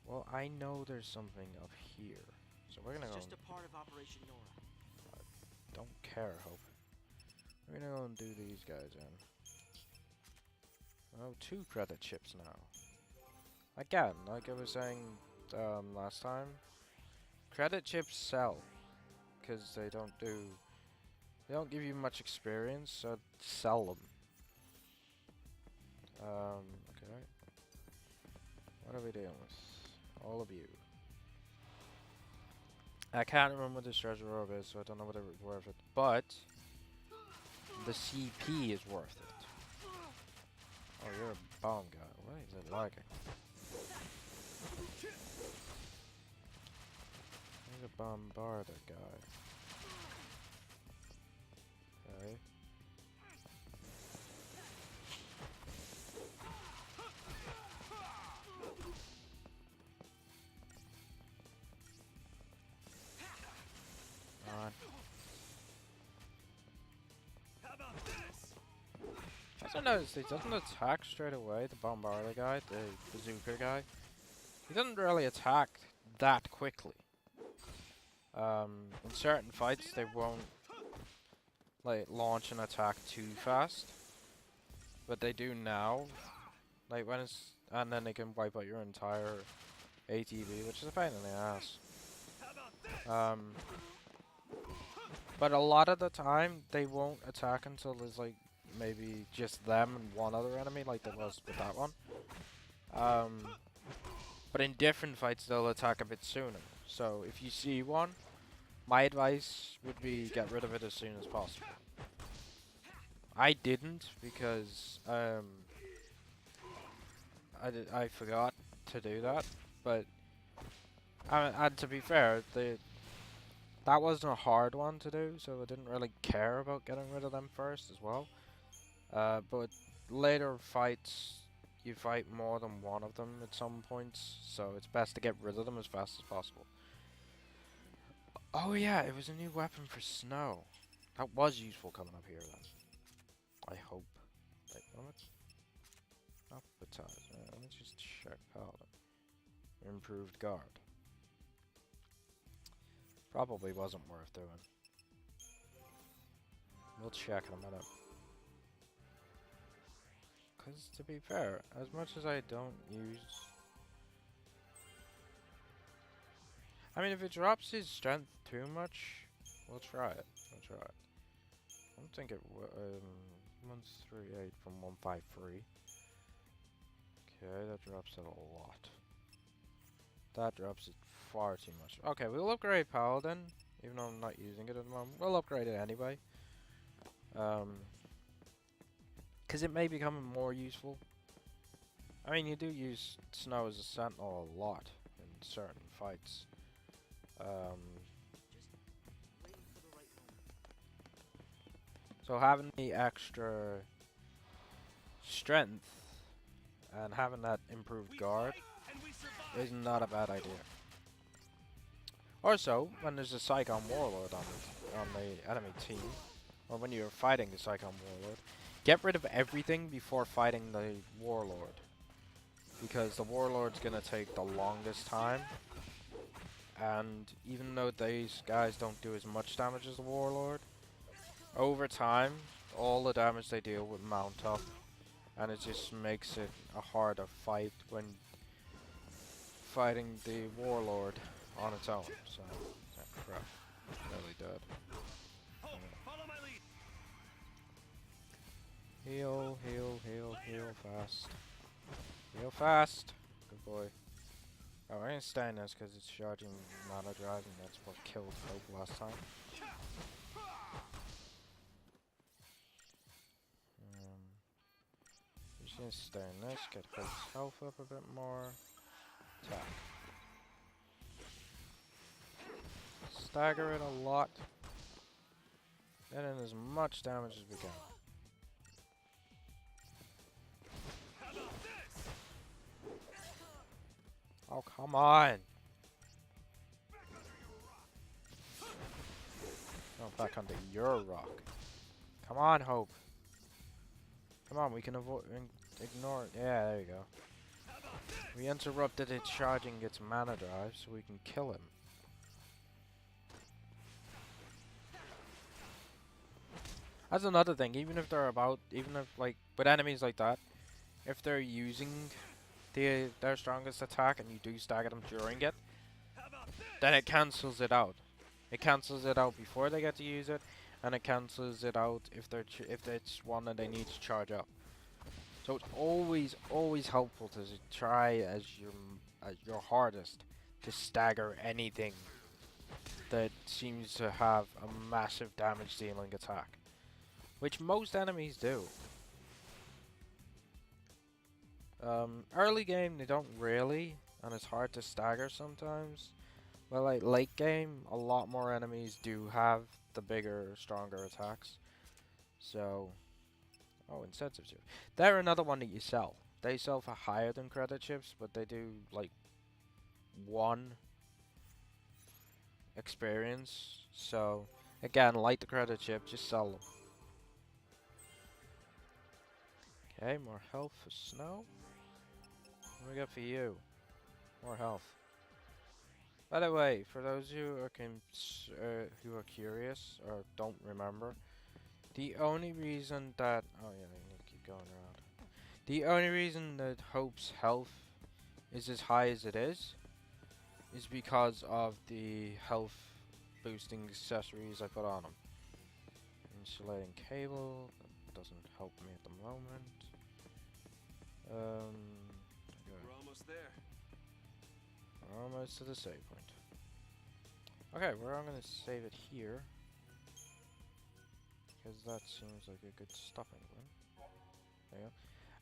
Well, I know there's something up here, so we're gonna go. It's just a part of Operation Nora. Don't care, Hope. We're gonna go and do these guys in. Oh, 2 credit chips now. Again, like I was saying last time, credit chips sell because they don't give you much experience, so sell them. Okay. What are we dealing with? All of you. I can't remember what this treasure orb is, so I don't know whether it's worth it, but the CP is worth it. Oh, you're a bomb guy. Why is it lagging? He's a bombarder guy. Okay. On. How about this? I noticed he doesn't attack straight away, the bombarder guy, the bazooka guy. He doesn't really attack that quickly. In certain fights they won't like launch an attack too fast. But they do now. Like when it's and then they can wipe out your entire ATV, which is a pain in the ass. But a lot of the time they won't attack until there's like maybe just them and one other enemy, like there was with that one. But in different fights they'll attack a bit sooner. So if you see one, my advice would be get rid of it as soon as possible. I didn't because I forgot to do that. But and to be fair, that wasn't a hard one to do, so I didn't really care about getting rid of them first as well. But later fights, you fight more than one of them at some points, so it's best to get rid of them as fast as possible. Oh yeah, it was a new weapon for snow. That was useful coming up here then. I hope. Wait, what? Appetizer. Let me just check Paladin. Improved guard. Probably wasn't worth doing. We'll check in a minute. Because to be fair, as much as I don't use... I mean, if it drops his strength too much, we'll try it. We'll try it. I don't think it 138 from 153. Okay, that drops it a lot. That drops it far too much. Okay, we'll upgrade Paladin, even though I'm not using it at the moment. We'll upgrade it anyway. Because it may become more useful. I mean, you do use Snow as a sentinel a lot in certain fights. So having the extra strength and having that improved guard is not a bad idea. Also, when there's a Saigon Warlord on the enemy team, or when you're fighting the Psychon Warlord, get rid of everything before fighting the Warlord. Because the Warlord's gonna take the longest time. And even though these guys don't do as much damage as the Warlord, over time, all the damage they deal will mount up. And it just makes it a harder fight when fighting the Warlord on its own. So, yeah, crap. Nearly dead. Follow my lead. Heal, heal, heal, heal fast. Heal fast! Good boy. Oh, I ain't staying this because it's charging mana drive and that's what killed Hope last time. Just gonna stay in this, get Hope's health up a bit more. Attack. Stagger it a lot. Get in as much damage as we can. How about this? Oh, come on! Oh, back under your rock. Come on, Hope. Come on, we can avoid, ignore it. Yeah, there you go. We interrupted it charging its mana drive so we can kill him. That's another thing, even if like, with enemies like that, if they're using their strongest attack and you do stagger them during it, then it cancels it out. It cancels it out before they get to use it, and it cancels it out if it's one that they need to charge up. So it's always helpful to try as your hardest to stagger anything that seems to have a massive damage dealing attack, which most enemies do. Early game they don't really, and it's hard to stagger sometimes. But like late game, a lot more enemies do have the bigger, stronger attacks. So, oh, incentive chips. They're another one that you sell. They sell for higher than credit chips, but they do like 1 experience. So, again, like the credit chip, just sell them. Okay, more health for Snow. What do we got for you? More health. By the way, for those who are curious or don't remember, the only reason that I need to keep going around. The only reason that Hope's health is as high as it is because of the health boosting accessories I put on him. Insulating cable, that doesn't help me at the moment. We're almost there. We're almost to the save point. Okay, I'm gonna save it here because that seems like a good stopping point. There you go.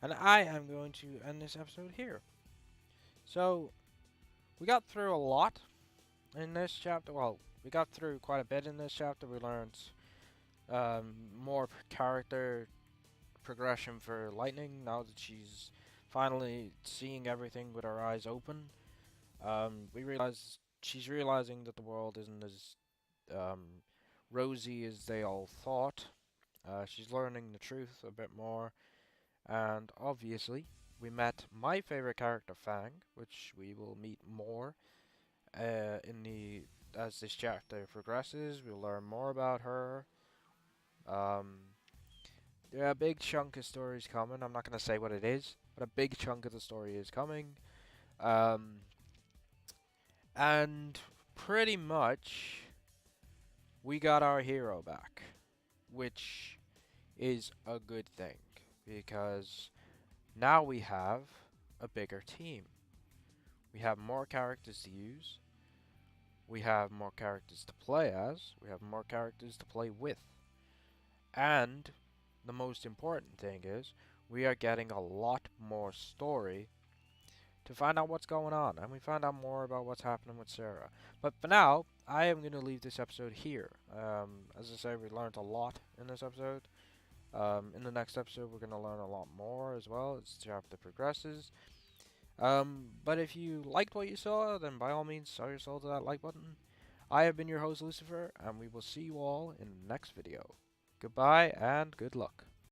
And I am going to end this episode here. So, we got through a lot in this chapter. Well, we got through quite a bit in this chapter. We learned more character progression for Lightning now that she's finally seeing everything with her eyes open. We realize she's realizing that the world isn't as rosy as they all thought. She's learning the truth a bit more, and obviously we met my favorite character, Fang, which we will meet more as this chapter progresses. We'll learn more about her. There are a big chunk of stories coming. I'm not going to say what it is, but a big chunk of the story is coming. And pretty much we got our hero back, which is a good thing because now we have a bigger team. We have more characters to use. We have more characters to play as. We have more characters to play with. And the most important thing is we are getting a lot more story to find out what's going on, and we find out more about what's happening with Sarah. But for now, I am going to leave this episode here. As I say, we learned a lot in this episode. In the next episode, we're going to learn a lot more as well as the chapter progresses. But if you liked what you saw, then by all means, sell your soul to that like button. I have been your host, Lucifer, and we will see you all in the next video. Goodbye and good luck.